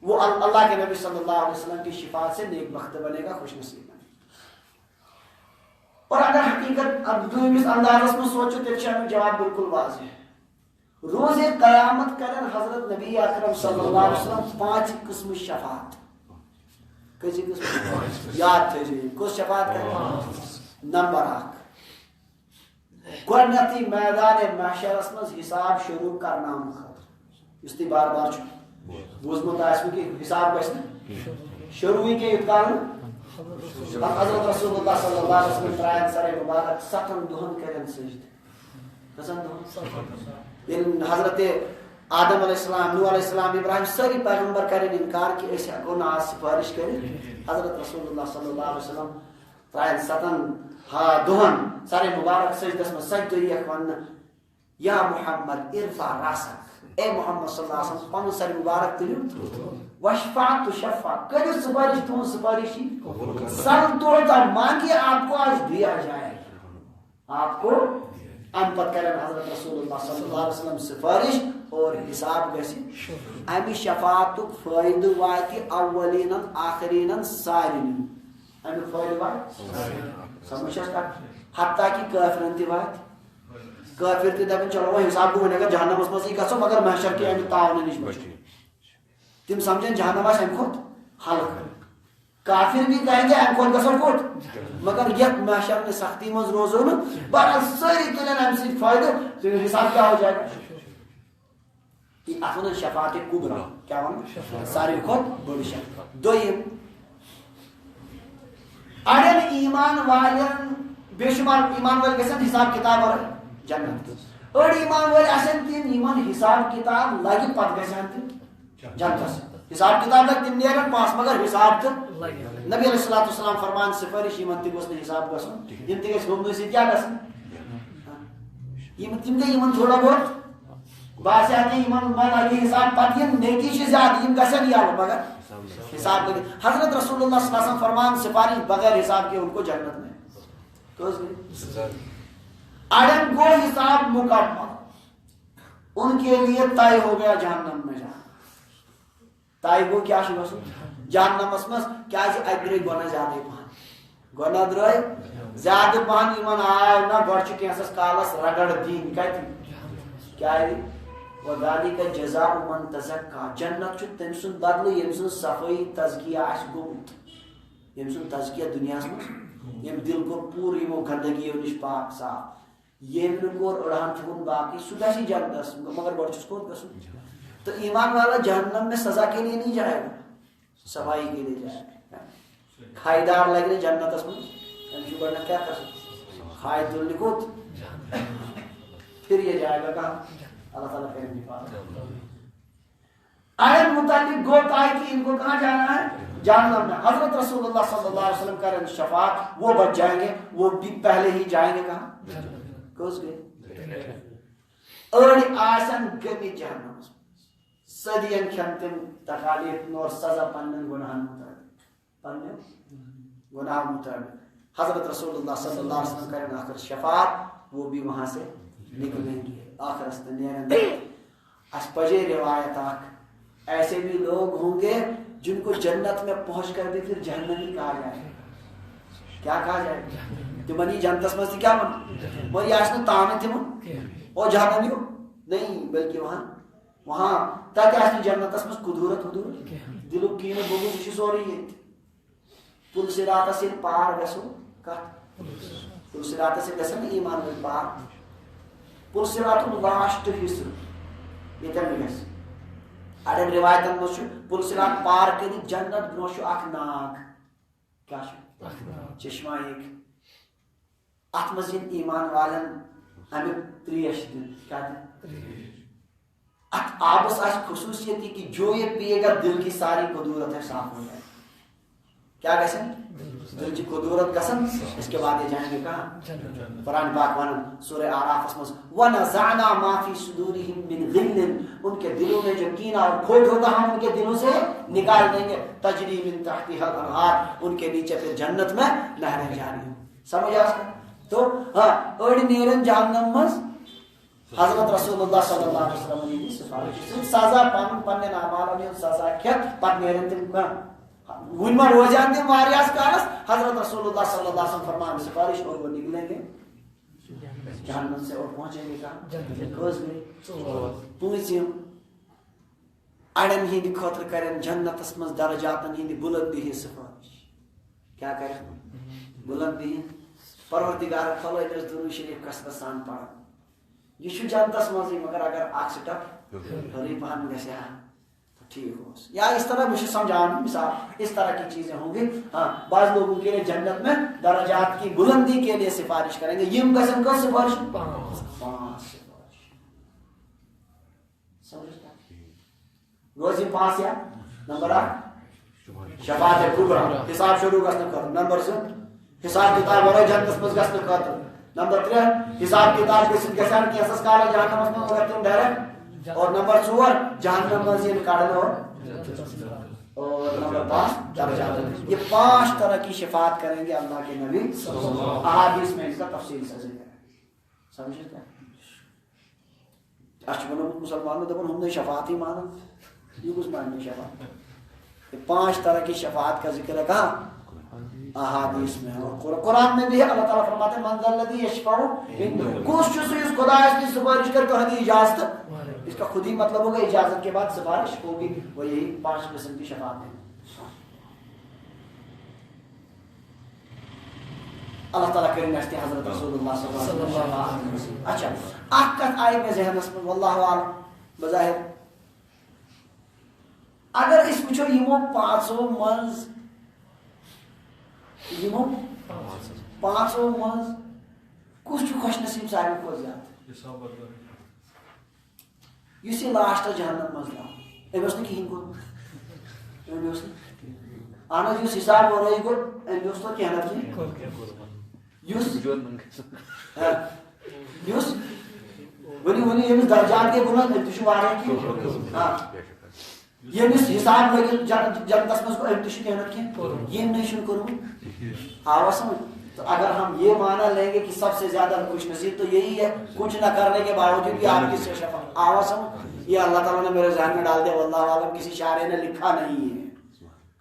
وہ اللہ کے نبی صلی اللہ علیہ وسلم کی شفاعت سے نیک بخت بنے گا خوش نصیب بنے گا. اور اگر حقیقت اب دویمس اندازس میں سوچو تیل ہمیں جواب بالکل واضح ہے. روز قیامت کرن حضرت نبی اکرم صلی اللہ علیہ وسلم 5 قسم شفاعت کسی قسم یاد تھے کس شفاعت کریں نمبر 1 گۄڈنیتھٕے میدان محشرس منٛز حساب شروع کرنا اس تی بار بار بوزمت آسو کہ حساب گژھِ نہٕ شروع کے یوت حضرت رسول اللہ صلی اللہ علیہ وسلم ترائن سر مبارک 7 دہن کرن سجد حضرت آدم علیہ السلام نوح علیہ السلام ابراہیم ساری پیغمبر کریں انکار کہ ایسے ہیکو نا سفارش کریں حضرت رسول اللہ صلی اللہ علیہ وسلم ترائن 7 دہن سارے مبارک سجدس میں سجدو یک ون یا محمد ارفع راسک اے محمد صلی اللہ علیہ وسلم پن سر مبارک تلیو وشفع تو شفع کرو سفارش تم سفارشی سل توڑتا مانگی آپ کو آج دیا جائے آپ کو ام پت کرن حضرت رسول اللہ صلی اللہ علیہ وسلم سفارش اور حساب گسی امی شفاعت فائدہ واتی اولین آخرین سارین امی فائدہ واتی سمجھا کا حتیٰ کہ کافرن تی واتی کافر تی دبن چلو وہ حساب کو اگر جہنم اس مزید گسو مگر محشر کی امی تعاون نش بچ تم سمجھن جہنم اس ام خود حلق کافر بھی کہیں گے ام خود گسو کوٹ مگر یک محشر میں سختی مز روزو نا بہرحال ساری تلن ام سے فائدہ حساب کیا ہو جائے گا یہ اتنا شفاعت کبرا کیا ہونا ساری خود بڑی شفاعت دویم اڑین ایمان والن بے شمار ایمان والے گژھن حساب کتاب اور جنت اور ایمان والے آسن تین ایمان حساب کتاب لگی پت گژھن تین جنتس حساب کتاب لگ تم نیرن پاس مگر حساب تو نبی علیہ الصلوۃ والسلام فرمان سفارش یمن تہ گوس حساب گژھن یم تہ گژھِ ہُمنٕے سۭتۍ کیاہ گژھن یم تم گٔے یمن تھوڑا بہت باسیا کہ یمن ما لگی حساب پتہ یم نیکی چھ زیادہ یم گژھن یلہٕ مگر حساب لگی حضرت رسول اللہ صلی اللہ علیہ وسلم فرمان سفارش بغیر حساب کے ان کو جنت میں تو اڑن کو حساب مکمل ان کے لیے طے ہو گیا جہنم میں جانا طے گو کیا شو جہنم مس کیا ادرے گناہ زیادہ پہن گناہ درائے زیادہ پہن ایمان آئے نہ گوڑ چھ کینسس کالس رگڑ دین کیا ہے وذالک جزاء من تزکا جنت چھ تم سن بدل یم سن صفائی تزکیہ آس گومت یم سن تزکیہ دنیا من یم دل کو پوری وہ گندگی نش پاک صاف یم کو اڑان چھون باقی سدا سی جنت مگر گوڑ چھ کو گسو تو ایمان والا جہنم میں سزا کے لیے نہیں جائے گا صفائی کے لیے جائے گا کھائیدار لگ رہے جنت اس میں جو بڑھنا کیا کر سکتے کھائی دل نکوت پھر یہ جائے گا کہاں اللہ تعالیٰ خیر نہیں پاتا آیت متعلق گوت آئی کہ ان کو کہاں جانا ہے جہنم میں حضرت رسول اللہ صلی اللہ علیہ وسلم کریں شفاعت وہ بچ جائیں گے وہ بھی پہلے ہی جائیں گے کہاں کس گئے اور آسن گمی جہنم صدیاں کھنتم تکالیف اور سزا پنن گناہن مطابق پنن گناہ مطابق حضرت رسول اللہ صلی اللہ علیہ وسلم کریں آخر شفاعت وہ بھی وہاں سے نکلیں گے آخر استنیرن اس پجے روایت آکھ ایسے بھی لوگ ہوں گے جن کو جنت میں پہنچ کر بھی پھر جہنمی کہا جائے کیا کہا جائے تو بنی جنتس میں کیا من وہ یہ آسن تانے تھے من اور جہنمی ہو نہیں بلکہ وہاں تاکہ آسن جنتس میں قدورت دلو کین بگو کچھ سوری یہ پل سراتا سے پار گسو پل سراتا سے گسن ایمان میں پار پل سرات لاسٹ حصہ یہ تم گس اڑن روایتن مش پل سرات پار کر جنت برونش اخ ناگ کیا چشمہ ایک ات مزید ایمان والن ہمیں تریش دن کیا دن ات آبس آج خصوصیت کہ جو یہ پیے گا دل کی ساری قدورت ہے صاف ہو جائے کیا گسن دل کی قدورت گسن اس کے بعد یہ جائیں گے کہاں قرآن پاک ون سورہ اعراف اس میں وَنَزَعْنَا مَا فِي صُدُورِهِم مِّن غِلٍّ ان کے دلوں میں جو کینہ اور کھوٹ ہوگا ہم ان کے دلوں سے نکال دیں گے تجری من تحتها الانہار ان کے نیچے پھر جنت میں نہریں جاری ہوں سمجھ آ تو ہاں اڑ نیرن جہنم مز حضرت رسول اللہ صلی اللہ علیہ وسلم نے سفارش سزا پن اعمال نے سزا کھت پت نیرن تم کا ون ما روزان دن واریاس کالس حضرت رسول اللہ صلی اللہ علیہ وسلم فرمان سفارش اور وہ نکلیں گے جہنم سے اور پہنچیں گے کہاں کھوز گئے پوچھیں اڑن ہند خاطر کریں جنت من درجاتن ہند بلندی ہی سفارش کیا کریں بلندی پروردگار خلائے درود شریف قصد سان پڑھ یہ جنتس مزے مگر اگر اک سٹپ ہری پہن گسیا ٹھیک ہو یا اس طرح مجھے سمجھانا مثال اس طرح کی چیزیں ہوں گی ہاں بعض لوگوں کے لیے جنت میں درجات کی بلندی کے لیے سفارش کریں گے یم قسم کا سفارش پانچ روزی پانچ یا نمبر 8 شفاعت کبرا حساب شروع کرنا کر نمبر 7 حساب کتاب ورائے جنت میں گسن کر نمبر 3 حساب کتاب کے ساتھ گسن کی اساس کالا جہنم میں اگر تم ڈرے اور نمبر 4 جہنم مزین کڑھنا اور نمبر 5 درجات. یہ 5 طرح کی شفاعت کریں گے اللہ کے نبی. احادیث میں اس کا تفصیل سے ذکر ہے. سمجھتے ہیں؟ اچھا بنو مسلمانوں دبن ہم نے شفاعت ہی مانا یہ کچھ ماننے شفاعت. یہ 5 طرح کی شفاعت کا ذکر ہے کہاں؟ احادیث میں. اور قرآن میں بھی ہے. اللہ تعالیٰ فرماتے ہیں من ذا الذی یشفع عنده. کس چیز اس خدا کی سفارش کر کے ہدی اجازت. اس کا خود ہی مطلب ہوگا اجازت کے بعد سفارش ہوگی. وہ یہی 5 قسم کی شفاعت ہے. اللہ تعالیٰ کریم نشتی حضرت رسول اللہ صلی اللہ علیہ وسلم. اچھا اکت آئی میں ذہن اس میں واللہ عالم بظاہر اگر اس وچھو یمو 500 منز یمو 500 منز کس خوش نصیب سارے کو زیادہ اس یہ لاسٹ جہنم مز لا امس کہین کو اہن اس حساب ہو رہی کو امس تو کہنا چاہیے یس ونی یمس درجات کے بلند تشو وارہ کی ہاں یمس حساب لگی جنتس مز کو امتش کہنا کی یہ نہیں کروں آوا سمجھ. تو اگر ہم یہ مانا لیں گے کہ سب سے زیادہ خوش نصیب تو یہی ہے کچھ نہ کرنے کے باوجود بھی آپ کی سے شفاعت. آوا سمجھ. یہ اللہ تعالیٰ نے میرے ذہن میں ڈال دیا واللہ عالم کسی شاعر نے لکھا نہیں ہے.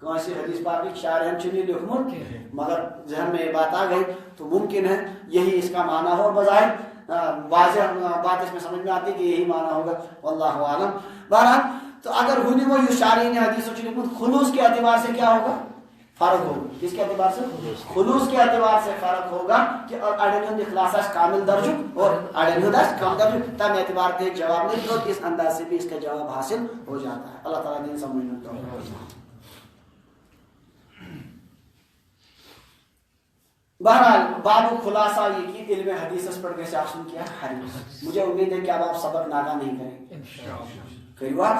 کہاں سے حدیث پاک کی شاعر ہم چنی لکھمت مگر ذہن میں یہ بات آ گئی تو ممکن ہے یہی اس کا معنی ہو. اور بظاہر واضح بات اس میں سمجھ میں آتی ہے کہ یہی معنی ہوگا واللہ عالم. بہرحال تو اگر ہنی وہ یہ شاعری نے حدیث چنی لکھمت خلوص کے اعتبار سے کیا ہوگا فرق ہوگا. کس کے اعتبار سے؟ خلوص کے اعتبار سے فرق ہوگا کہ اڑین ہند اخلاص کامل درجہ اور اڑین ہند کم درجہ. تم اعتبار کے جواب نہیں تو اس انداز سے بھی اس کا جواب حاصل ہو جاتا ہے. اللہ تعالیٰ دین سمجھنا تو بہرحال باب خلاصہ یہ کہ علم حدیث اس پڑھ کے سے آپ سن کیا حدیث. مجھے امید ہے کہ اب آپ سبق ناگا نہیں کریں گے. کئی بار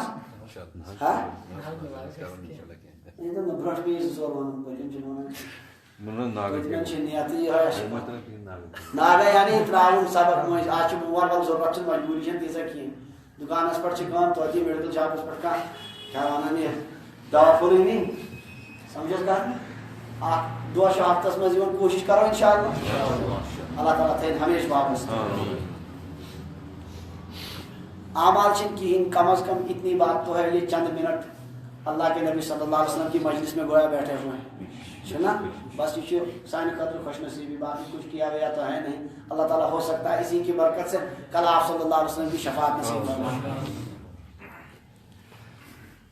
ہاں یہ تو برٹ بھی زور ون پتن جنون ناگا چھنیاتی ہے ناگا یعنی تراون سبق مجھ آج موار وال ضرورت چھ مجبوری چھن تیسا کی دکان اس پر چھ کام تو دی میڈیکل شاپ اس پر کا کیا وانا نہیں دوا پوری نہیں سمجھس کا آپ دو ہفتس مز کوشش کرو انشاءاللہ. اللہ تعالیٰ تھے ہمیشہ واپس. اعمال چھن کہین کم از کم اتنی بات تو ہے یہ چند منٹ اللہ کے نبی صلی اللہ علیہ وسلم کی مجلس میں گویا بیٹھے ہوئے ہیں نا. بس یہ سائن قدر خوش نصیبی بات کچھ کیا گیا تو ہے نہیں. اللہ تعالیٰ ہو سکتا ہے اسی کی برکت سے کل آپ صلی اللہ علیہ وسلم کی شفاعت نصیب فرمائے.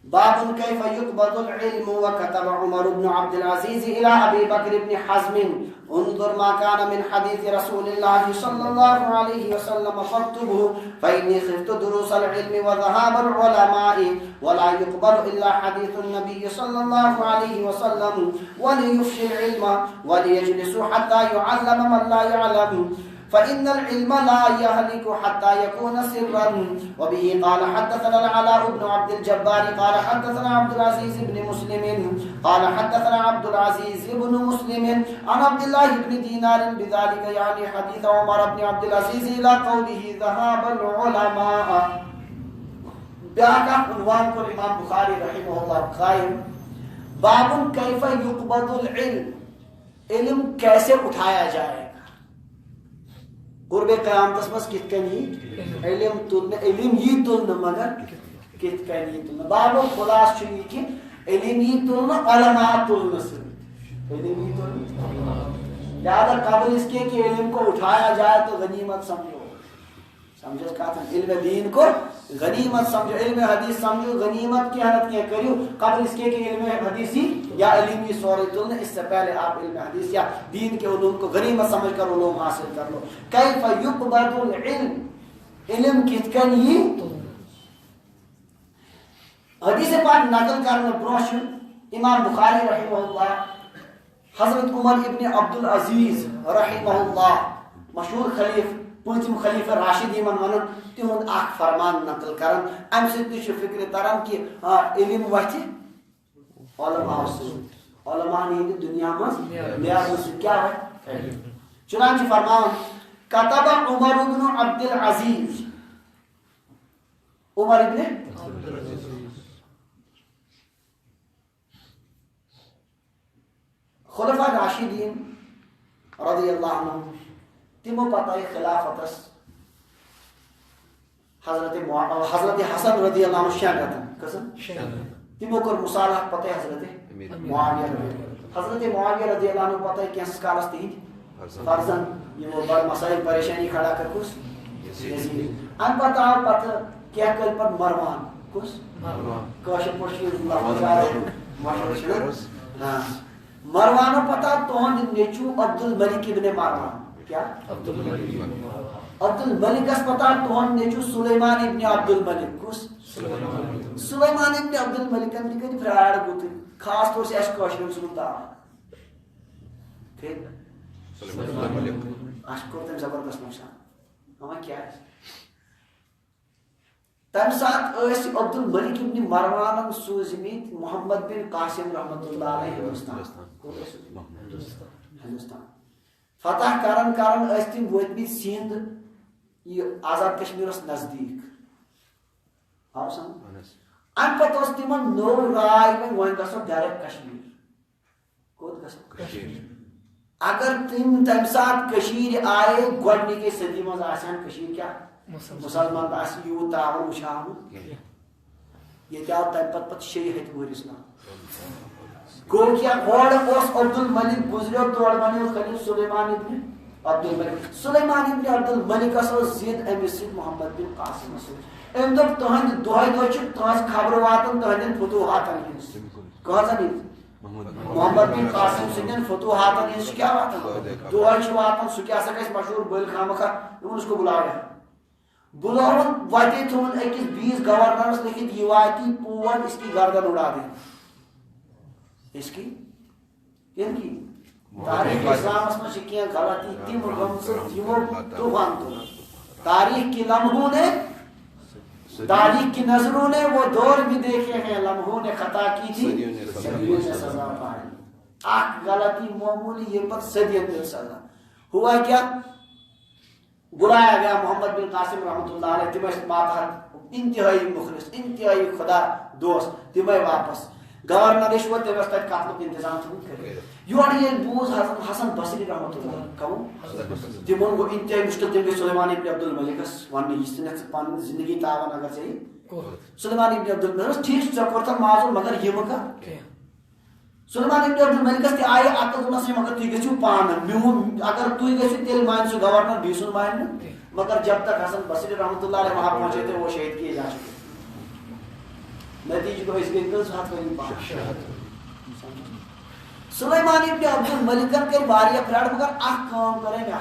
باب كيف يقبض العلم وكتب عمر بن عبد العزيز إلى أبي بكر بن حزم انظر ما كان من حديث رسول الله صلى الله عليه وسلم فاكتبه فإني خفت دروس العلم وذهاب العلماء ولا يقبل إلا حديث النبي صلى الله عليه وسلم وليفشي العلم وليجلس حتى يعلم من لا يعلم فإن العلم لا يهلك حتى يكون سرا. وبه قال حدثنا العلاء بن عبد الجبار قال حدثنا عبد العزيز بن مسلم قال حدثنا عبد العزيز بن مسلم عن عبد الله بن دينار بذلك يعني حديث عمر بن عبد العزيز إلى قوله ذهاب العلماء. بياكا عنوان کو امام بخاری رحمہ اللہ قائم باب كيف يقبض العلم. علم کیسے اٹھایا جائے قرب قیامت مس کت کنی علم تلن علم یہ تلن مگر کت کنی تلن. باب خلاص چھ یہ کہ علم یہ تلن علماء تلن سے علم یہ تلن لہذا قبل اس کے کہ علم کو اٹھایا جائے تو غنیمت سمجھو. سمجھو کہا تھا علم دین کو غنیمت سمجھو. علم حدیث سمجھو غنیمت کی حالت کیا کریو قبل اس کے کہ علم حدیثی یا علمی سورہ تلن. اس سے پہلے آپ علم حدیث یا دین کے علوم کو غنیمت سمجھ کر علوم حاصل کر لو. کیف یقبض العلم علم کت کنی حدیث پاک نقل کرنے بروش امام بخاری رحمہ اللہ حضرت عمر ابن عبد العزیز رحمہ اللہ مشہور خلیف پوچھم خلیفہ راشد من ونن تہند اخ فرمان نقل کرن ام سے فکر تران کہ علم وتھ علماء سے علماء نے دنیا میں نیاز سے کیا ہے. چنانچہ فرمان کتب عمر بن عبد العزیز عمر ابن خلفاء راشدین رضی اللہ عنہ تمو پتہ خلافتس حضرت حسن رضی اللہ عنہ شین رتن قسم تمو کر مصالحہ پتہ حضرت معاویہ حضرت معاویہ رضی اللہ عنہ پتہ کینس کالس تہند فرزن یہ بڑ مسائل پریشانی کھڑا کر کس یزید ان پتہ پتہ کیا کل پر مروان کس کاشر پوشی مروان پتہ تہند نیچو عبد الملک ابن مروان کیا عبد الملک اس پتہ تہند نیچو سلیمان ابن عبد الملک کس سلیمان ابن عبد الملک ان کی فراڈ گوت خاص طور سے اس کاشر سنتا ٹھیک اشکو تم زبردست نقصان ہمیں کیا ہے تم ساتھ ایسی عبد الملک ابن مروان سوزمیت محمد بن قاسم رحمت اللہ علیہ ہندوستان فتح کرن ایسی وطنی سندھ یہ آزاد کشمیرس نزدیک آپ سمجھ ان پتہ اس تمن نو رائے میں وہیں گسو ڈائریکٹ کشمیر کوت گسو اگر تم تم ساتھ کشیر آئے گوڑنی کے صدی مز آسان کشیر کیا مسلمان آس یو تعاون وشام یہ کیا تم پت شیء ہت ور اسلام گو کیا گوڑ اس عبد الملک گزریو توڑ بنیو خلیل سلیمان ابن عبد الملک سلیمان ابن عبد الملک اس زید امس محمد بن قاسم ام دب تہند دہے دہ تہذ خبر واتن تہندین فتوحاتن ہنس کہان محمد بن قاسم سندین فتوحاتن ہنس کیا واتن دہے واتن سہ کیا سا گھس مشہور بل خامخا اس کو بلایا بلاون وتی تھون اکس 20 گورنرس لکھت یہ واتی پور اس کی گردن اڑا دیں اس کی کن کی تاریخ اسلام میں کیا غلطی تم غمزہ تمو طوفان تو تاریخ کی لمحوں نے تاریخ کی نظروں نے وہ دور بھی دیکھے ہیں لمحوں نے خطا کی تھی صدیوں نے سزا پائی آخ غلطی معمولی یہ پر صدیوں نے سزا ہوا کیا بلایا گیا محمد بن قاسم رحمۃ اللہ علیہ تمہیں ماتحت انتہائی مخلص انتہائی خدا دوست تمہیں واپس گورنر رشوت تمہیں تک قتل انتظام کرے یور یہ بوز حسن بصری رحمۃ اللہ کہوں تمون گو انتہائی مشکل تم گئی سلیمان ابن عبد الملکس ون یہ پن زندگی تعاون اگر ژے سلیمان ابن عبد الملک ٹھیک ژے کورتھ معذور مگر یہ مکہ سلیمان ابن عبد الملکس تہ آئے عقل دس مگر تھی گھو پان میون اگر تھی گھو تیل مان سہ گورنر بی سن مان مگر جب تک حسن بصری رحمۃ اللہ علیہ وہاں پہنچے تھے وہ شہید کیے جا چکے نتیجہ کو اس کے کل ساتھ کوئی پاس سلیمان ابن عبد الملکن کے واریہ فراڈ مگر اخ کام کرے میں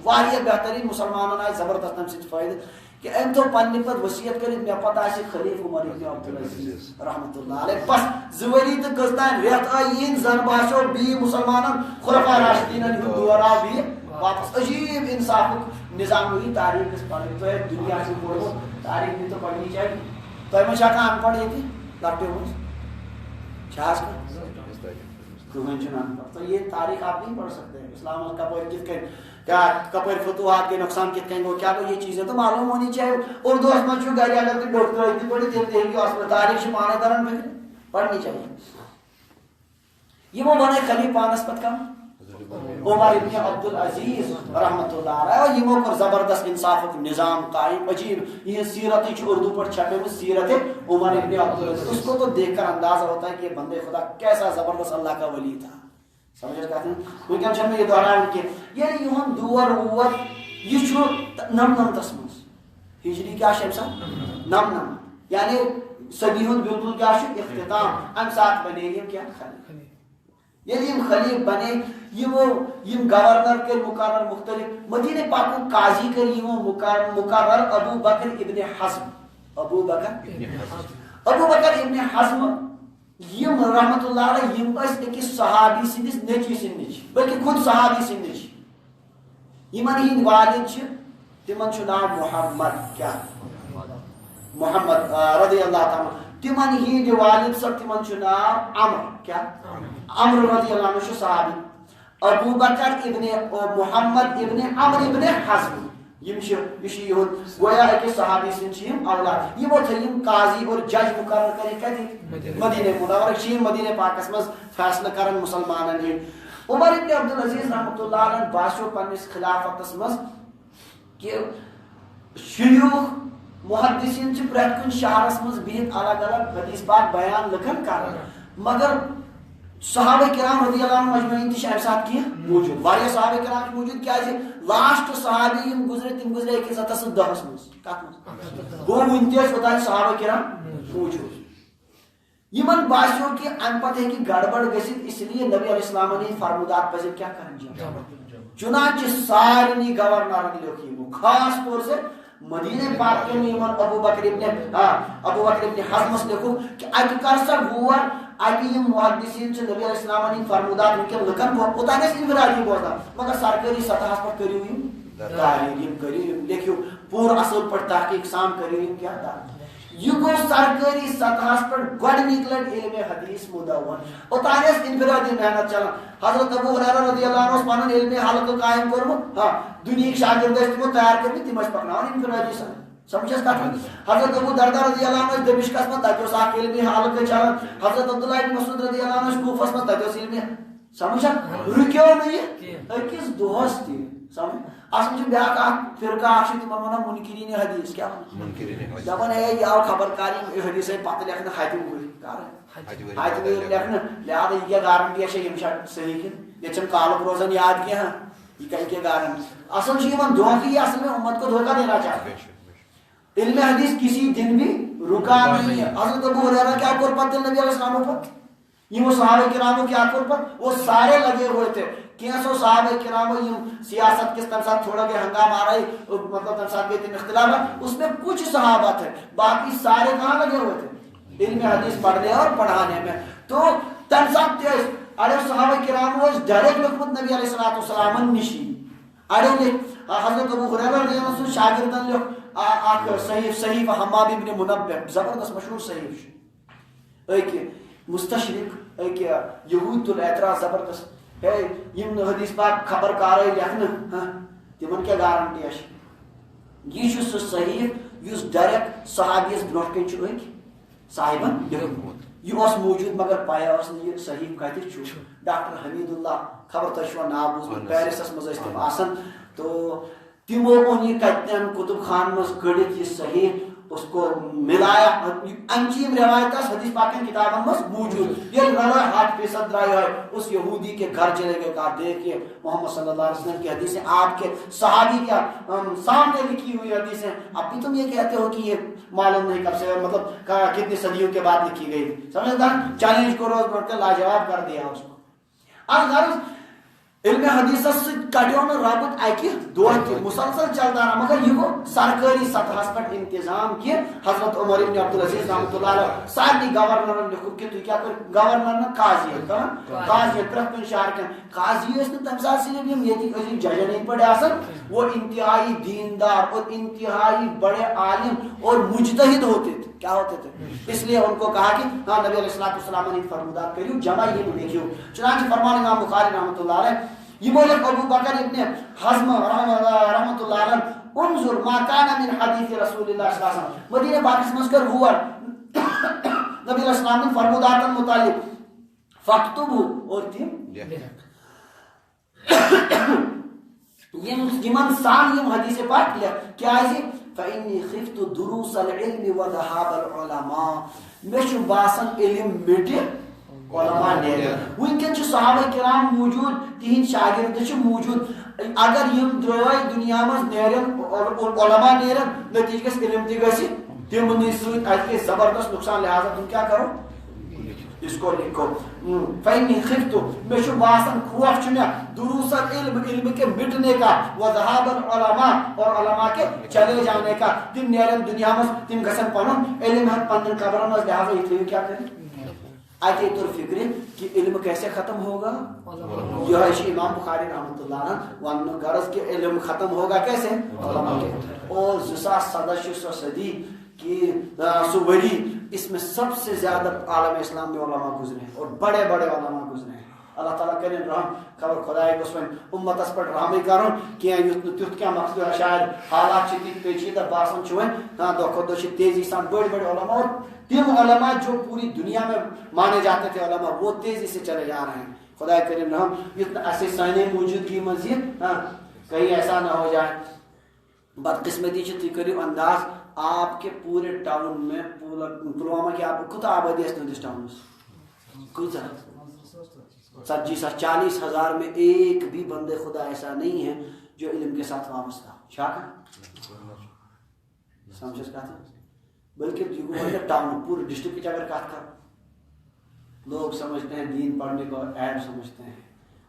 واریہ بہترین مسلمانوں نے زبردست تم سے فائدہ کہ ام تو پنہ پر وصیت کرت میں پتہ آسہ خلیف عمر ابن عبد العزیز رحمۃ اللہ علیہ بس زوری تو کستان ریت آئین زن باسو بی مسلمانن خلفاء راشدین ہند دور آو بی واپس عجیب انصاف نظام ہوئی تاریخ اس پڑھ تو دنیا سے پڑھو تاریخ بھی تو پڑھنی چاہیے تو میں شاکا ان پڑھ یہ تھی لگتے ہوں شاہز کا تو یہ تاریخ آپ نہیں پڑھ سکتے اسلام کا پوری کت کیا کپر فتوحات کے نقصان کتنے گو کیا یہ چیزیں تو معلوم ہونی چاہیے اردو اس میں چون گھر اگر ڈاکٹر اتنی بڑی دیتے ہیں کہ اس میں تاریخ سے معنی درن میں پڑھنی چاہیے یہ وہ بنے خلیفہ نسبت کا عمر ابن عبد العزیز رحمۃ اللہ علیہ اور یہ وہ زبردست انصاف نظام قائم عجیب یہ سیرت اردو پر چھپے ہوئے سیرت عمر ابن عبد العزیز اس کو تو دیکھ کر اندازہ ہوتا ہے کہ بندے خدا کیسا زبردست اللہ کا ولی تھا سمجھ کہتے ہیں وٕنکٮ۪ن چھنہٕ مےٚ یہِ دہراوُن کینٛہہ ییٚلہِ یِہُنٛد دور ووت یہِ چھُ نمنمتس منٛز ہجری کیٛاہ چھِ اَمہِ ساتہٕ نمنمت یعنی صدی ہُنٛد بالکل کیٛاہ چھُ اختتام اَمہِ ساتہٕ بنے یِم کیٛاہ خلیٖف ییٚلہِ یِم خلیٖف بنے یِمو یِم گورنر کٔرۍ مقرر مختلف مدیٖنہ پاکُک قاضی کٔرۍ یِمو مقرر ابو بکر ابن حزم ابو بکر ابن حزم یم رحمت اللہ علیہ یم اکس صحابی سندس نیچی سندس بلکہ خود صحابی سندس یمن ہند والد تمن نام محمد کیا محمد رضی اللہ تعالی تمن ہند والد صاحب تمن نام عمر کیا عمر رضی اللہ عنہ صحابی ابو بکر ابن محمد ابن عمر ابن حزم یہ گویا أکِس صحابی سن اولاد یمو تھیم قاضی اور جج مقرر کرے کتہِ مدینہ منورہ مدینہ پاکس مز فیصلہ کرن مسلمانن ہند عمر ابن عبدالعزیز رحمۃ اللہ علیہ باسیو پنس خلافتس مز کہ شیوخ محدثین چھ پرٛٮ۪تھ کُنہِ شہرس مز بہت الگ الگ حدیث پاک بیان لکھن کران مگر صحابہ کرام رضی اللہ عنہم اجمعین تہ امہ سات کی موجود واریاہ صحابہ کرام موجود کیازِ لاسٹ صحابی یم گزرے تم گزرے 1910 مز کتھ مز گو ون تہ اوتانۍ صحابہ کرام موجود یمن باسیو کہ ان پتہ ہے کہ گڑبڑ گژھِتھ اس لیے نبی علیہ السلام نے فرمودات پزِ کیا کرن چنانچہ سارنی گورنرن لیکھ یمو خاص طور سے مدینہ پاک کے یمن ابو بکر ابن حزمس لکھو کہ اتہ کر سا غور اتہ یم محدثین چھ نبی علیہ السلام نے فرمودات ونکن لکن اوتان ٲسۍ انفرادی بوزان مگر سرکاری سطحس پر کٔرِو یم تحریر یم کٔرِو لیکھِو پوٗرٕ اصل پٲٹھۍ تحقیق سان کٔرِو یم کیا یہ گو سرکاری سطحس پر گۄڈنِکۍ لٹہِ علم حدیث مدون اوتان ٲسۍ انفرادی محنت چلان حضرت ابو ہریرہ رضی اللہ عنہ اوس پنُن علمی حلقہٕ قائم کوٚرمُت دُنیہٕکۍ شاگرد ٲسۍ تِمو تیار کٔرمٕتۍ تِم ٲسۍ پکناوان انفرادی سان سمجھس کتھ حضرت ابو دردہ رضی اللہ عنہ دمشقس مز تتہِ اوس اکھ علمی حلقہٕ چلان حضرت عبداللہ بن مسعود رضی اللہ عنہ کوفس مز تتہِ اوس علمی سمجھا رُکیو نہٕ یہِ أکِس دۄہس تہِ سمجھ اصل چھ بیاکھ اکھ فرقہ اکھ چھ تمن ونان منکرین حدیث کیا دپان ہے یہ آو خبرکاری حدیث پتہ لکھنہ حتم گوئی حتم لکھنہ لہذا یہ گارنٹی ہے یم صحیح کن یہ چھن کالک روزان یاد کیا یہ کیا گارنٹی اصل چھ یمن دھوکہ یہ اصل میں امت کو دھوکہ دینا چاہتے علم حدیث کسی دن بھی رکا نہیں ہے حضرت ابو ہریرہ کیا کور پتہ نبی علیہ السلام پر یہ صحابہ کرام کیا کور پر وہ سارے لگے ہوئے تھے کینسو صحابہ کرام سیاست کس طرح تھوڑا کہ ہنگامہ آ رہی مطلب تم ساتھ کے اختلاف ہے اس میں کچھ صحابہ تھے باقی سارے کہاں لگے ہوئے تھے علم حدیث پڑھنے اور پڑھانے میں تو تم ساتھ تھے اڑے صحابہ کرام ڈائریکٹ لکھمت نبی علیہ السلام نشی اڑے حضرت ابو ہریرہ رضی اللہ عنہ شاگردن لکھ صحیح حماد ابن منبہ زبردست مشہور صحیح ایک مستشرق ایک یہود الاعتراض زبردست یم حدیث پاک خبر کار لکھنہ تمن کیا گارنٹی یہ سہ صحیح اس ڈائریکٹ صحابیس برو کن صاحبن یہ موجود مگر پایا یہ صحیح کتھ ڈاکٹر حمید اللہ خبر تہ ناو بوزمت پیرسس مز تم آسان تو تمو اون یہ کتن کتب خان مز کڑت یہ صحیح اس کو ملایا انچیم روایت حدیث پاک کتابوں میں موجود یہ رلا 8% درائے ہے اس یہودی کے گھر چلے گئے کہا دیکھیے محمد صلی اللہ علیہ وسلم کی حدیثیں آپ کے صحابی کیا سامنے لکھی ہوئی حدیثیں اب بھی تم یہ کہتے ہو کہ یہ معلوم نہیں کب سے مطلب کتنی صدیوں کے بعد لکھی گئی سمجھدار چیلنج کو روز پڑھ کر لاجواب کر دیا اس کو اب علم حدیث کٹو نا رابط اکہ دہ تہ مسلسل چلتا رہا مگر یہ سرکاری سطحس پہ انتظام کہ حضرت عمر ابن عبدالعزیز رحمۃ اللہ علیہ سارے گورنرن لکھو کہ تھی کیا کر گورنر نا قاضی قاضی پرت کن شہر کن قاضی تمہ سات صرف یہ ججن ہند پہ آسان وہ انتہائی دیندار اور انتہائی بڑے عالم اور مجتہد ہوتے تھے کیا ہوتے تھے اس لیے ان کو کہا کہ ہاں نبی علیہ السلام نے فرمودات کریو جمع یہ دیکھیو چنانچہ فرمان امام بخاری رحمۃ اللہ علیہ یہ بولے ابو بکر ابن حزم رحمۃ اللہ علیہ انظر ما کان من حدیث رسول اللہ صلی اللہ علیہ وسلم مدینہ پاک میں کر ہوا نبی علیہ السلام نے فرمودات متعلق فاکتبوا اور تم یمن سان یم حدیث پاک کیا ہے فإني خفت دروس العلم وذهاب العلماء مش باسن علم مٹے علماء نیرے ونکن چھ صحابہ کرام موجود تہند شاگرد چھ موجود اگر یم درائے دنیا مز نیرن علماء نیرن نتیجہ گژھِ علم تہ گژھِ تمنی سۭتۍ اتہِ زبردست نقصان لہذا تم کیا کرو اس کو لکھو فإني خفت مش باسن خوف چھ میں دروس العلم علم کے مٹنے کا وذهاب العلماء اور علماء کے چلے جانے کا تم نیرن دنیا مز تم گژھن پنن علم ہن پنن قبرن مز لہذا یہ کیا کریں آئیے طور فکر کہ علم کیسے ختم ہوگا یہ ہے امام بخاری رحمۃ اللہ عنہ ون غرض کہ علم ختم ہوگا کیسے علماء کے اور 2700 صدی کی سوری اس میں سب سے زیادہ عالم اسلام میں علماء گزرے ہیں اور بڑے بڑے علماء گزرے ہیں اللہ تعالیٰ کرن رحم خبر خدائے گوس ون امتس پر رحمی کرن کیا یت تیت کیا مقصد شاید حالات چھ پیچیدہ باسان چھ ون دہ کھوتہ دہ تیزی سان بڑے بڑے علماء اور تم علماء جو پوری دنیا میں مانے جاتے تھے علماء وہ تیزی سے چلے جا رہے ہیں. خدا کریم رحم اتنا ایسے سانے موجودگی مزید کہیں ایسا نہ ہو جائے. بدقسمتی تھی کریو انداز آپ کے پورے ٹاؤن میں پلوامہ کی آپ کت آبادی ہے تہندس ٹاؤن کت 40,000 میں ایک بھی بندے خدا ایسا نہیں ہے جو علم کے ساتھ وابستہ شاکر سمجھس کہا تھا. بلکہ یہ ٹاؤن پورے ڈسٹرکٹ کی اگر بات کر لوگ سمجھتے ہیں دین پڑھنے کو عیب سمجھتے ہیں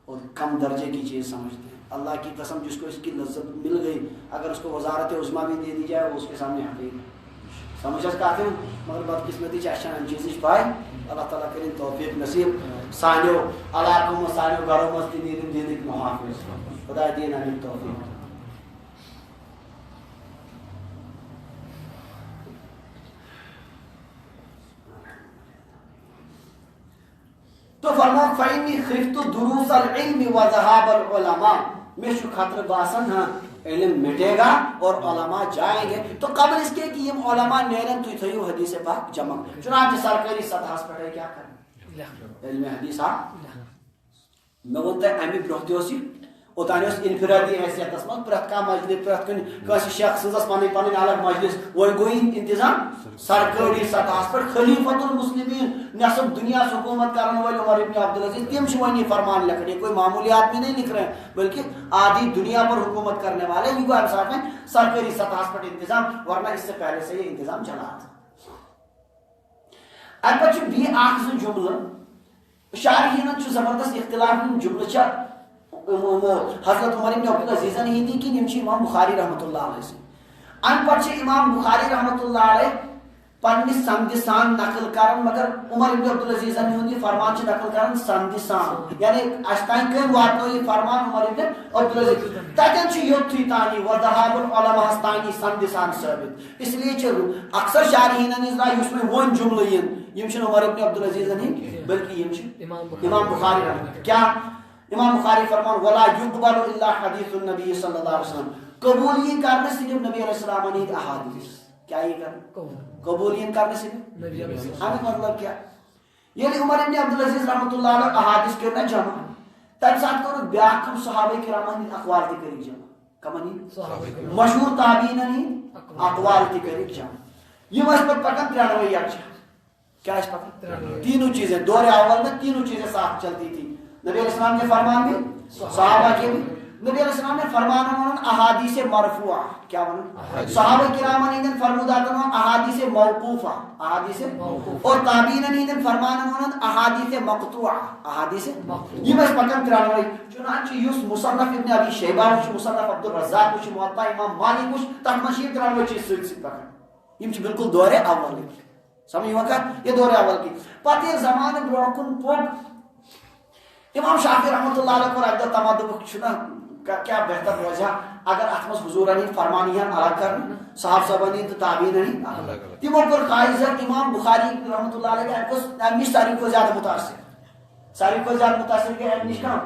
اور کم درجے کی چیز سمجھتے ہیں. اللہ کی قسم جس کو اس کی لذت مل گئی اگر اس کو وزارت عظمیٰ بھی دے دی جائے وہ اس کے سامنے حقیق سمجھس کہتے ہیں. مگر بدقسمتی چاہے چیز پائے اللہ تعالیٰ کریں توفیق نصیب سانو علاقوں میں سانو گھروں میں دین محافظ خدا دین علی توفیق. تو فرمایا فإني خفت دروس العلم وذهاب العلماء میں شو خطر باسن ہاں علم مٹے گا اور علماء جائیں گے. تو قبل اس کے کہ یہ علماء نیرن تو تھیو حدیث پاک جمع چنانچہ سرکاری سطح پر کیا کریں علم حدیث میں ونتا ہے امی برہتی ہوسی اوتانی اس انفرادی حیثیت اسمان پرت کا مجلس پرت کسی شخص سنزس پانی الگ مجلس وہ کوئی انتظام سرکاری سطح پر خلیفۃ المسلمین نصب دنیا حکومت کرنے والے عمر ابن عبدالعزیز تم شوانی فرمان لکھ رہے کوئی معمولی آدمی نہیں لکھ رہے ہیں بلکہ آدھی دنیا پر حکومت کرنے والے یہ کو صاحب ہیں سرکاری سطح پر انتظام ورنہ اس سے پہلے سے یہ انتظام چلا تھا. اب پچھو بھی آخر جملہ شارحین چو زبردست اختلاف جملہ حضرت عمر ابن عبدالعزیز نے دی کہ نمشی امام بخاری رحمۃ اللہ علیہ سے ان پچھے امام بخاری رحمۃ اللہ علیہ پنی سندسان نقل کرن مگر عمر ابن عبدالعزیز نے فرمان چھ نقل کرن سندسان یعنی اشتائن کم واتنو یہ فرمان عمر ابن عبدالعزیز تاکن چھ یوتھی تانی وذهاب العلماء ہستانی سندسان ثابت. اس لیے چھ اکثر شارحین نے اس میں وہ جملہ یم چھ عمر ابن عبدالعزیز نہیں بلکہ یم چھ امام بخاری رحمۃ کیا امام بخاری فرمان ولا يقبل الا حدیث النبی صلی اللہ علیہ وسلم قبول یہ کرنے صرف نبی علیہ السلام نے احادیث کیا یہ کرنا قبول یہ کرنے صرف نبی علیہ السلام ہمیں مطلب کیا یعنی عمر ابن عبدالعزیز رحمۃ اللہ علیہ احادیث کرنا جمع تب ساتھ کرو بیاکم صحابہ کرام نے اقوال تی کری جمع کمانی مشہور تابعین نے اقوال تی کری جمع. یہ مسئلہ پکن 93 یکجا کیا اس پکن تینوں چیزیں دور اول میں تینوں چیزیں ساتھ چلتی تھی. نبی علیہ السلام کے فرمان بھی صحابہ کے بھی نبی علیہ السلام نے فرمان انہوں احادیث مرفوعہ کیا بنا صحابہ کرام نے فرمودات انہوں احادیث موقوفہ احادیث اور تابعین نے فرمان انہوں احادیث مقطوعہ احادیث یہ بس پکم 93 چنانچہ یوس مصنف ابن ابی شیبہ وچ مصنف عبد الرزاق وچ موطا امام مالک وچ تحمشی 93 چیز سلسل پکم یہ بالکل دور اول کی سمجھ وقت یہ دور اول کی پتہ یہ زمان برکن پوک امام شافعی رحمۃ اللہ علیہ کو اگر تمادب چھنا کیا بہتر روزہ اگر اتمس حضور علی فرمانیاں الگ کرنا صاحب صاحبانی تو تابعین نہیں تیموں پر قائزر امام بخاری رحمۃ اللہ علیہ کو امیش تاریخ کو زیادہ متاثر کہ امیش کام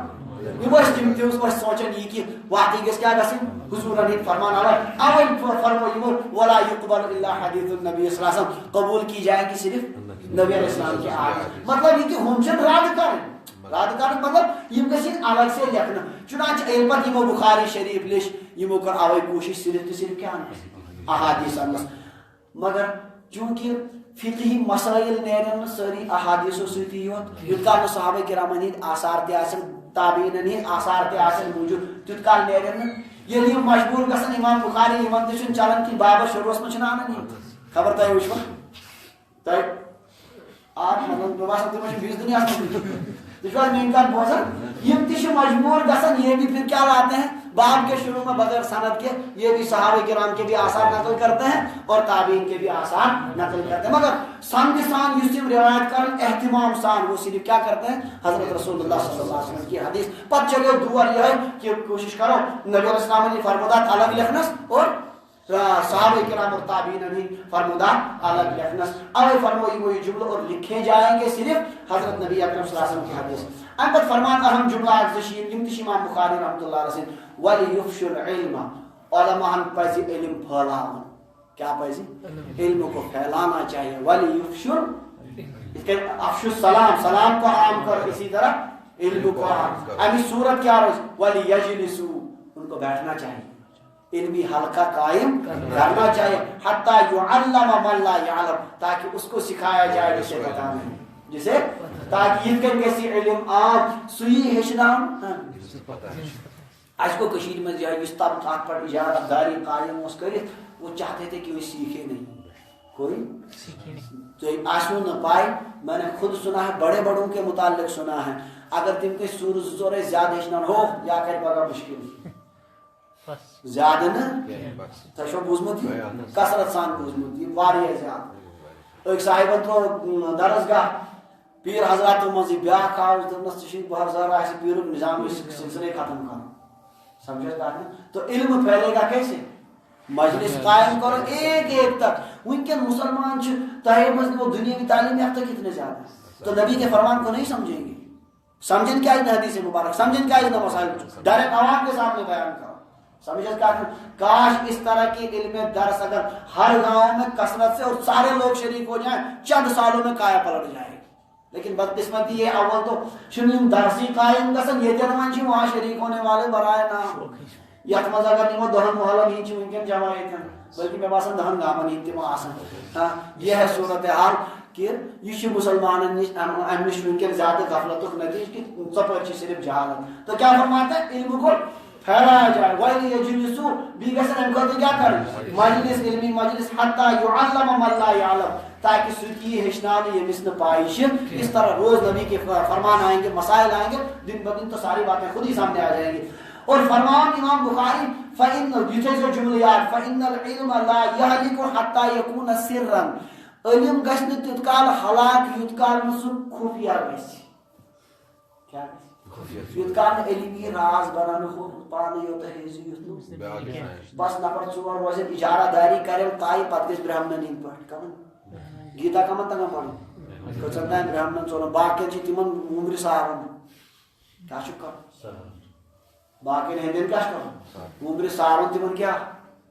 یہ وہ استعمال اس پر سوچن یہ کہ واقعی کس کیا گسن حضور علی فرمان الگ اول فرمو ولا يقبل الا حدیث النبی صلی اللہ علیہ وسلم قبول کی جائے گی صرف نبی علیہ السلام کی آیت مطلب یہ کہ ہم جن راد کریں مطلب یہ گھن الگ سے لکھنا چنانچہ ایل پتہ یمو بخاری شریف لش یمو کر اوے کوشش صرف تو صرف کیا احادیث انس مگر چونکہ فقہی مسائل نیرن ساری احادیث سۭتی یوت یوت کال صحابہ کرام ہند آثار تہ آسن تابعین ہند آثار تہ آسن موجود تیت کال نیرن ییٚلہِ یِم مجبور گژھن امام بخاری یمن تہ چھُنہٕ چلان کہ بابا شروعس منٛز چھِنہٕ انان یہِ خبر تۄہہِ وٕچھوا تۄہہِ آپ مطلب باسان تِمن چھُ بیٚیِس دُنیاہس منٛز میری بات بوزن یم تش مجبور گسن یہ بھی پھر کیا لاتے ہیں باب کے شروع میں بغیر سند کے یہ بھی صحابہ کرام کے بھی آثار نقل کرتے ہیں اور تابعین کے بھی آثار نقل کرتے ہیں مگر سند سان یسم روایت کرن اہتمام سان وہ صرف کیا کرتے ہیں حضرت رسول اللہ صلی اللہ علیہ وسلم کی حدیث پتہ چلو دور یہ ہے کہ کوشش کرو نبی علیہ السلام نے فرمودات الگ لکھنس اور صحابہ کرام اور تابعین نے فرمودا الگ لکھنس اوے فرموئی وہ جملہ اور لکھے جائیں گے صرف حضرت نبی اکرم صلی اللہ علیہ وسلم کی حدیث ان پر فرمان اہم جملہ اگزشین یم امام بخاری رحمۃ اللہ علیہ وسلم ولیفشوا العلم علماء پزِ علم پھیلاون کیا پزِ علم کو پھیلانا چاہیے ولیفشوا افشوا السلام سلام کو عام کر اسی طرح علم کو عام ابھی صورت کیا روز ولیجلسوا ان کو بیٹھنا چاہیے علمی حلقہ قائم کرنا چاہیے حتی یعلم من لا یعلم تاکہ اس کو سکھایا جائے جسے پتا نہیں جسے تاکہ یہ کہ کسی علم عام سوئی ہشنام آج کو کشیر میں جائے اس طبقات پر اجازت داری قائم اس کرے وہ چاہتے تھے کہ وہ سیکھے نہیں کوئی تو آسو نہ پائے میں نے خود سنا ہے بڑے بڑوں کے متعلق سنا ہے اگر تم کے سورج زورے زیادہ ہشنام ہو یا کر بگا مشکل زیادہ نا تشو بوزمت کثرت سان بوزمت واریاہ زیادہ ایک صاحبن تو درسگاہ پیر حضرات مزی بیاکھ آؤ دنس تشریف بہر زارا ایسے پیر نظام سلسلے ختم کرو سمجھے بات نا تو علم پھیلے گا کیسے مجلس قائم کرو ایک ایک تک ونکن مسلمان تاہر مزید وہ دنیاوی تعلیم یافتہ کتنے زیادہ تو نبی کے فرمان کو نہیں سمجھیں گے سمجھیں کیا ہے حدیث مبارک سمجھیں کیا ہے مسائل ڈائریکٹ عوام کے سامنے بیان کرو سمجھے کاش اس طرح کی علم درس اگر ہر گاؤں میں کثرت سے اور سارے لوگ شریک ہو جائیں چند سالوں میں کایا پلٹ جائے لیکن بدقسمتی یہ اول تو شنیم درسی قائم گسن یہ جنوان وہاں شریک ہونے والے برائے نام یت مز اگر نمو دہن محلم ہی ونکن جمع بلکہ میں باسان دہن گامن ہی تم آسان یہ ہے صورتحال کہ یہ مسلمان نش ونکن زیادہ غفلت نتیج کہ ثپر صرف جہالت تو کیا فرماتا ہے علم کو پھیلایا جائے وَإِنْ يَجْلِسُوا بھی گژھن امہ خاطر کیا کریں مجلس علمی مجلس حتی یعلم من لا یعلم تاکہ سکی ہشنان یمس نہ پائش اس طرح روز نبی کے فرمان آئیں گے مسائل آئیں گے دن بدن تو ساری باتیں خود ہی سامنے آ جائیں گی اور فرمان امام بخاری فَإِنَّ یہ جملیات فَإِنَّ الْعِلْمَ لَا يَهْلِكُ حَتَّى يَكُونَ سِرًّا علم گژھن تتکال ہلاک یتکال نسو خفیہ گژھِ کیا یتکال علمی راز بنانے ہو پانے ہوتا ہے حیثیت بس نفر ژور روزن اجارہ داری کریں تائی پتہ گژھِ برہمن ہند پٲٹھۍ کمن گیتا کمن تگان پڑھن کٔژن تام برہمنن ژورن باقین چھِ تمن وُمرِ سارن کیاہ چھُکھ کرُن باقین ہندین کیاہ چھُ کرُن وُمرِ سارن تمن کیا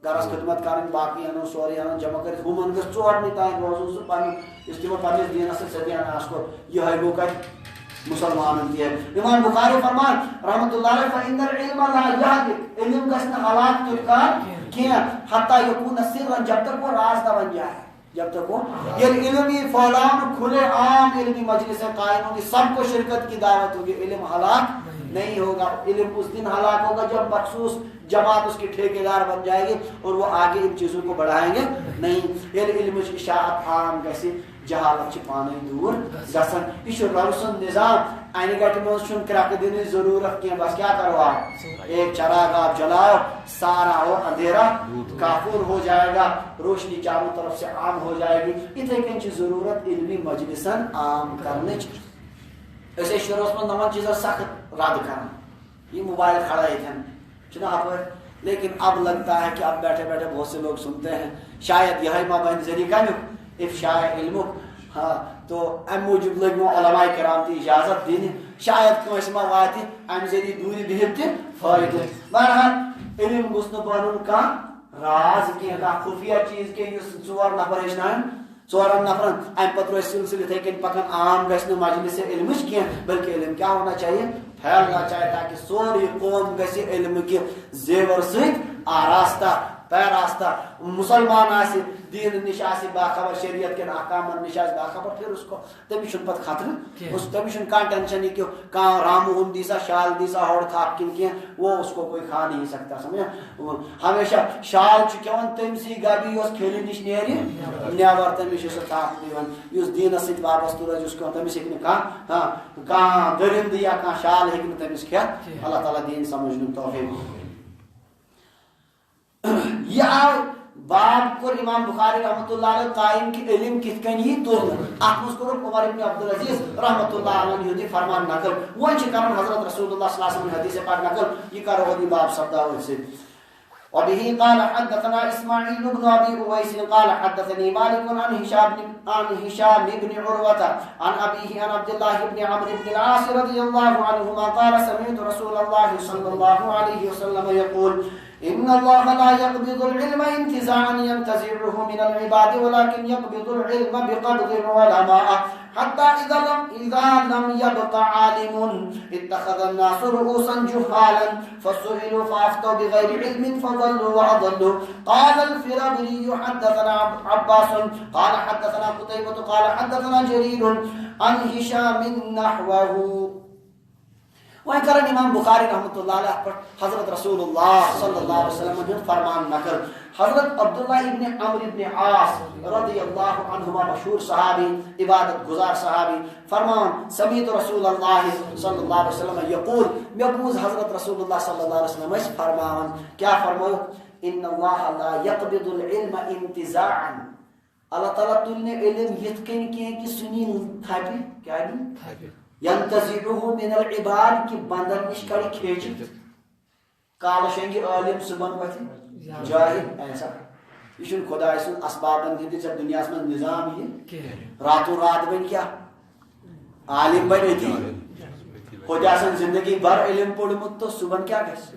گرس خدمت کریں باقی انو سورے انو جمع کر ہمن گژھِ ژورنٕے تام روزُن سُہ پنٕنۍ یُس تمو پننِس دیٖنس سۭتۍ ستیاناس کوٚر یِہوٚے گوٚو کتہِ مسلمان تھی ہے امام بخاری فرمان رحمت اللہ علیہ فإن العلم لا يهلك علم گژھِ نہٕ ہلاک تُلکار کینٛہہ حتی یکون سرا جب تک وہ راز نہ بن جائے جب تک وہ یہ علمی فولان کھلے عام علمی مجلس قائم ہوگی سب کو شرکت کی دعوت ہوگی علم ہلاک نہیں ہوگا علم اس دن ہلاک ہوگا جب مخصوص جماعت اس کی ٹھیکیدار بن جائے گی اور وہ آگے ان چیزوں کو بڑھائیں گے نہیں یہ علم اشاعت عام گژھِ جہالت پانے دور گسن یہ روسن نظام اینہ گٹہ من کرک دن ضرورت کی بس کیا کرو آپ ایک چراغ آپ جلاؤ سارا ہو اندھیرا کافور ہو جائے گا روشنی چاروں طرف سے عام ہو جائے گی اتنے کن ضرورت علمی مجلسن عام کرنے ایسے شروع میں نمن چیزیں سخت رد کرنا یہ موبائل کھڑا ہے لیکن اب لگتا ہے کہ اب بیٹھے بیٹھے بہت سے لوگ سنتے ہیں شاید یہ مابین ذریعہ کمیک افشاء علمک ہاں تو ام موجود لگو علماء کرام تی اجازت دین شاید کنس ما واتی ام ذریعہ دوری بہت تی فائدہ بہرحال علم گوس نہ بنن کا راز کی کا خفیہ چیز کے یہ ژور نفر ہشنان ژورن نفرن ام پتر سلسلے تھے کہ پکن عام گژھن مجلس علم کی بلکہ علم کیا ہونا چاہیے پھیلنا چاہیے تاکہ سوری قوم گژھِ علم کے زیور سۭتۍ آراستہ پیراستہ مسلمان آسہِ دین نش آسہِ باخبر شریعت کن احکامن نش آسہِ باخبر پھر اس کو تمس چھُنہٕ پتہٕ خطرٕ اس تمس چھُنہٕ کانٛہہ ٹینشن یہ کہ کانٛہہ راموہن دیسا شال دیسا ہوڑ کھاپ کن کینٛہہ وہ اس کو کوئی کھا نہیں سکتا سمجھا ہمیشہ شال چھُ کھٮ۪وان تٔمسٕے گبی یۄس کھیلہِ نش نیرِ نیبر تٔمِس چھُ سُہ تھپھ دِوان یُس دیٖنس سۭتۍ وابستہٕ روزِ یُس کھٮ۪وان تٔمِس ہیٚکہِ نہٕ کانٛہہ دٔرِندٕ یا کانٛہہ شال ہیٚکہِ نہٕ تٔمِس کھٮ۪تھ اللہ تعالیٰ دین سمجھنُک توفیق یہ آو باب کور امام بخاری رحمۃ اللہ علیہ قائم کی علم کت کن یہ تول اتمس کور عمر ابن عبدالعزیز رحمۃ اللہ علیہ ہندی فرمان نقل وہ کرن حضرت رسول اللہ صلی اللہ علیہ وسلم حدیث پاک نقل یہ کرو دی باب سبدا سے وبه قال حدثنا اسماعيل بن ابي اويس قال حدثني مالك عن هشام بن عروة عن ابيه عن عبد الله بن عمرو بن العاص رضي الله عنهما قال سمعت رسول الله صلى الله عليه وسلم يقول ان الله لا يقبض العلم انتزاعا ينتزعه من العباد ولكن يقبض العلم بقبض العلماء حتى إذا لم يبق عالم اتخذ الناس رؤوسا جهالا فسئلوا فأفتوا بغير علم فضلوا وأضلوا. قال الفرابري حدثنا عباس قال حدثنا قتيبة قال حدثنا جرير عن هشام نحوه. وہیں کرن امام بخاری رحمۃ اللہ علیہ پر حضرت رسول اللہ صلی اللہ علیہ وسلم نے فرمان نقل حضرت عبداللہ ابن عمرو ابن عاص رضی اللہ عنہما مشہور صحابی عبادت گزار صحابی فرمان سمیت رسول اللہ صلی اللہ علیہ وسلم یقول محفوظ حضرت رسول اللہ صلی اللہ علیہ وسلم اس فرمان کیا فرماؤ ان اللہ لا يقبض العلم انتزاعا اللہ تعالیٰ تلنے علم یتکن کیا کہ سنی تھاپی کیا نہیں ينتزعه من العباد کہ بندن نش کڑی کھیچ کال شنگی عالم صبح وتھی جاہل ایسا یہ خدا سن اسبابن ہندس دنیا میں نظام یہ راتوں رات بن کیا عالم بن تھی خدا سن زندگی بھر علم پڑھمت تو صبح کیا گھس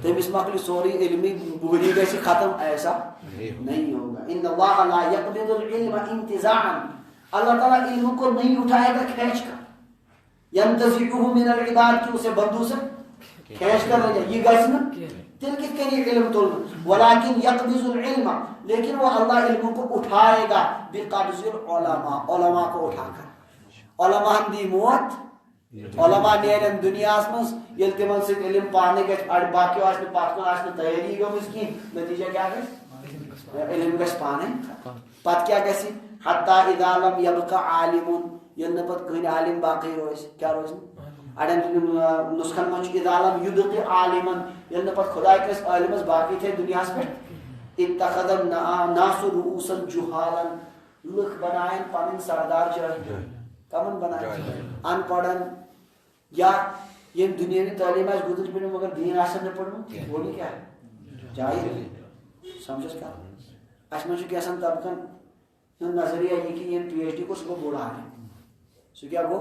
تمس مکلی سوری علمی بوری گھس ختم ایسا نہیں ہوگا. ان اللہ لا يقبض العلم انتزاعا اللہ تعالیٰ علم کو نہیں اٹھائے گا کھینچ کر ينتزعه من العباد کہ اسے بندوں سے کھینچ کر لے جائے یہ گھس نا تل کت کے علم تولنا ولكن يقبض العلم لیکن وہ اللہ علم کو اٹھائے گا بقبض العلماء علماء کو اٹھا کر علماء دی موت علماء نیرن دنیا مز یل تمن سے علم پانے گژھ اڑ باقی اس میں پاتن اس میں تیاری گمس کی نتیجہ کیا ہے علم گژھ پانے پت کیا گژھ حتی اذا لم يبقى عالم ین پت کہیں عالم باقی روز کیا روز اڑن نسخن من اذا لم يبقى عالما ین پت خدا کس عالمس باقی تھے دنیا پہ اتخذ الناس رؤوسا جهالا لکھ بنائیں پنن سردار جاہل کمن بنائیں ان پڑھن یا یہ دنیاوی تعلیم اس گزر پڑھن مگر دین آسن نہ پڑھن وہ کیا ہے جاہل سمجھس کا اس میں کہ اسن طبقن نظریہ یہ کہ یہ پی ایچ ڈی کو سب بوڑھا ہے سو کیا گو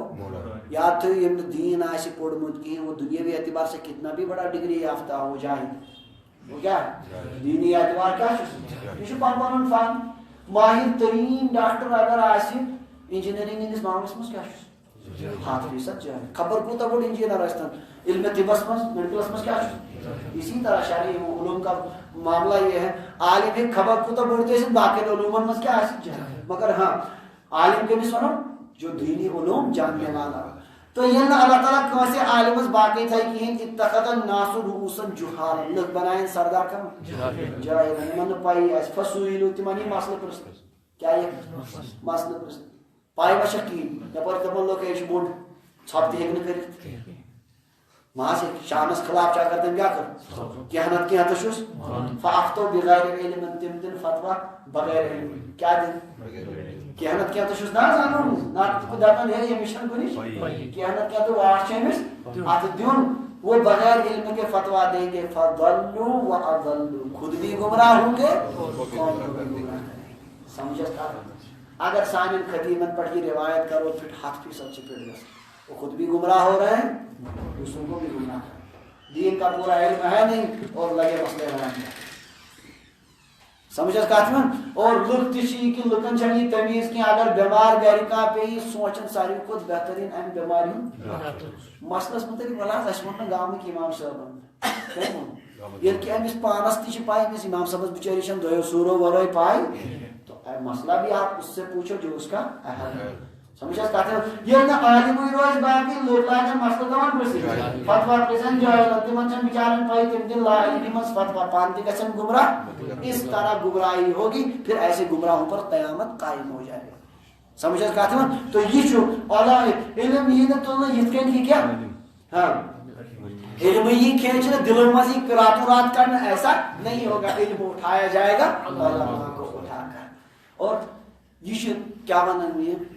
یاد تو یہ دین آئے پڑھمت کی وہ دنیاوی اعتبار سے کتنا بھی بڑا ڈگری یافتہ ہو جائے وہ کیا ہے دینی اعتبار کیا یہ پان پان فن ماہر ترین ڈاکٹر اگر آئے انجینئرنگ ان اس معاملے میں کیا 100% جائے خبر کو تب انجینئر آئے علم طبس میں میڈیکلس میں کیا اسی طرح شرعی علوم کا معاملہ یہ ہے عالم ایک خبر کو تب بڑھتے ہیں باقی علوم میں کیا جائے مگر ہاں عالم کے بھی سنو جو دینی علوم جاننے والا تو یہ اللہ تعالیٰ کون سے عالم باقی تھا کہ اتخذ الناس رؤوسا جهالا لوگ بنائیں سردار کا جاہل من پائی اس فسئلوا تمانی مسئلہ پرست کیا یہ مسئلہ پرست پائی مشکی یا پر تمن لوگ ایش بوڈ چھاپتے ہیں نہ کرے وہاں سے شامس خلاف چاہ کرتے ہیں کیا کر کہنت کیا تشوس فافتو بغیر علم تم دن فتوہ بغیر علم کیا دن کہنت کیا تشوس نہ جانو نہ کو داتن ہے یہ مشن کو نہیں کہنت کیا تو واش چیمس ات دیون وہ بغیر علم کے فتوہ دیں گے فضلوا واضلوا خود بھی گمراہ ہوں گے قوم کو بھی گمراہ سمجھتا اگر سامن خطیبن پر یہ روایت کرو پھر 7% سے پڑ گا وہ خود بھی گمراہ ہو رہے ہیں دوسروں کو بھی گمراہ کر دین کا پورا علم ہے نہیں اور لگے مسئلے ہیں سمجھس کاتمن اور لوگ تشی کہ لکن چنی تمیز کی اگر بیمار گھر کا پہ ہی سوچن ساری کو بہترین ام بیماری مسئلہ متعلق ولا اشمن گام کی امام صاحب یہ کہ امس پانس تش پائی امس امام صاحب بیچاری شن دو سورو ورے پائی تو مسئلہ بھی آپ اس سے پوچھو جو اس کا اہم ہے سمجھس کاتمن یہ نہ عالم روز باقی لوگ لاگن مسئلہ کون پرسی فتوا پریزن جو تمن چن بیچارن پائی تم دل لا علم مس فتوا پانتی کسن گمراہ اس طرح گمراہی ہوگی پھر ایسے گمراہوں پر قیامت قائم ہو جائے گا سمجھس کاتمن تو یہ جو اعلی علم یہ نہ تو یہ کہیں کہ کیا ہاں علم یہ کھینچنا دلوں میں سے راتوں رات کرنا ایسا نہیں ہوگا علم اٹھایا جائے گا علماء کو اٹھا کر اور یہ کیا ونن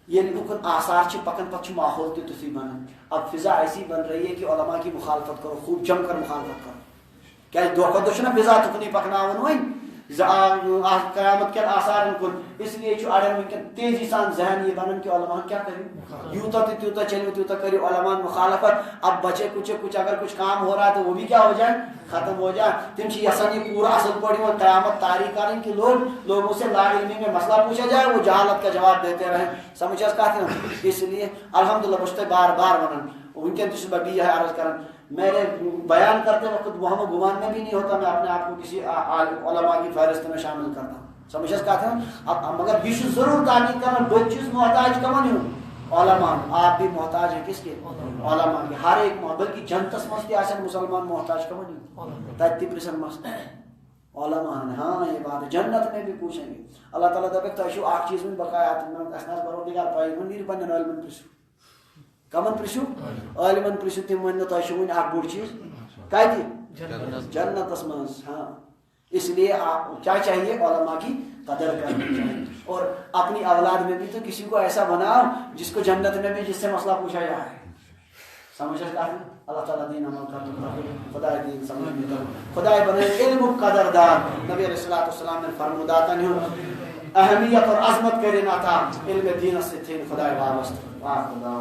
یہ لوکن آثار پکن پتہ ماحول تھی بنان اب فضا ایسی بن رہی ہے کہ علماء کی مخالفت کرو خوب جم کر مخالفت کرو کیا دو کھۄتہٕ دۄہ چھُنہ فضا تُکنُے پکناوُن وۄنۍ قیامت کٮ۪ن آثارن کُن اس لیے چھُ اڑٮ۪ن وٕنکٮ۪ن تیزی سان ذہن یہ بنان کہ علماء کیا کریں یوتاہ تہ تیوتاہ چلو تیوتاہ کرو علماء مخالفت اب بچے کچھ اگر کچھ کام ہو رہا ہے تو وہ بھی کیا ہو جائے ختم ہو جائے تم یسان یہ پورا اصل پڑی قیامت تاریخ کریں کہ لوگوں سے لا علمی میں مسئلہ پوچھا جائے وہ جہالت کا جواب دیتے رہیں سمجھ کہتے اس لیے الحمدللہ بچتے بار بار ونان ونکن تہ بی یہ عرض کران میرے بیان کرتے وقت وہاں گمان میں بھی نہیں ہوتا میں اپنے آپ کو کسی علماء کی فہرست میں شامل کرتا ہوں سمجھ کہتے ہیں اب مگر یہ ضرور تاکید کرنا بہت چیز محتاج کمن ہوں علماء آپ بھی محتاج ہیں کس کے علماء کے ہر ایک بلکہ جنتس مز تہ مسلمان محتاج کمن ہوں تب تہ پرسن مس علماء ہاں یہ بات ہے جنت میں بھی پوچھیں گے اللہ تعالیٰ دپے تہ اخ چیز ون بقایا پروردگار پائی نیو پنن علمن پرسو کمن پرسو عالمن پرسو تم ون تہ ون اخ بوڑ چیز کتہ جنتس مز ہاں اس لیے کیا چاہیے علماء کی قدر کرنی چاہیے اور اپنی اولاد میں بھی تو کسی کو ایسا بناؤ جس کو جنت میں بھی جس سے مسئلہ پوچھا جائے سمجھ اللہ تعالیٰ دین عمل کرنا خدا دین سمجھ خدا بنے علم قدردار نبی علیہ الصلوۃ والسلام نے فرموداتا نہیں اہمیت اور عظمت کرے نہ تھا علم دین سے تھے خدا وابستہ واہ خدا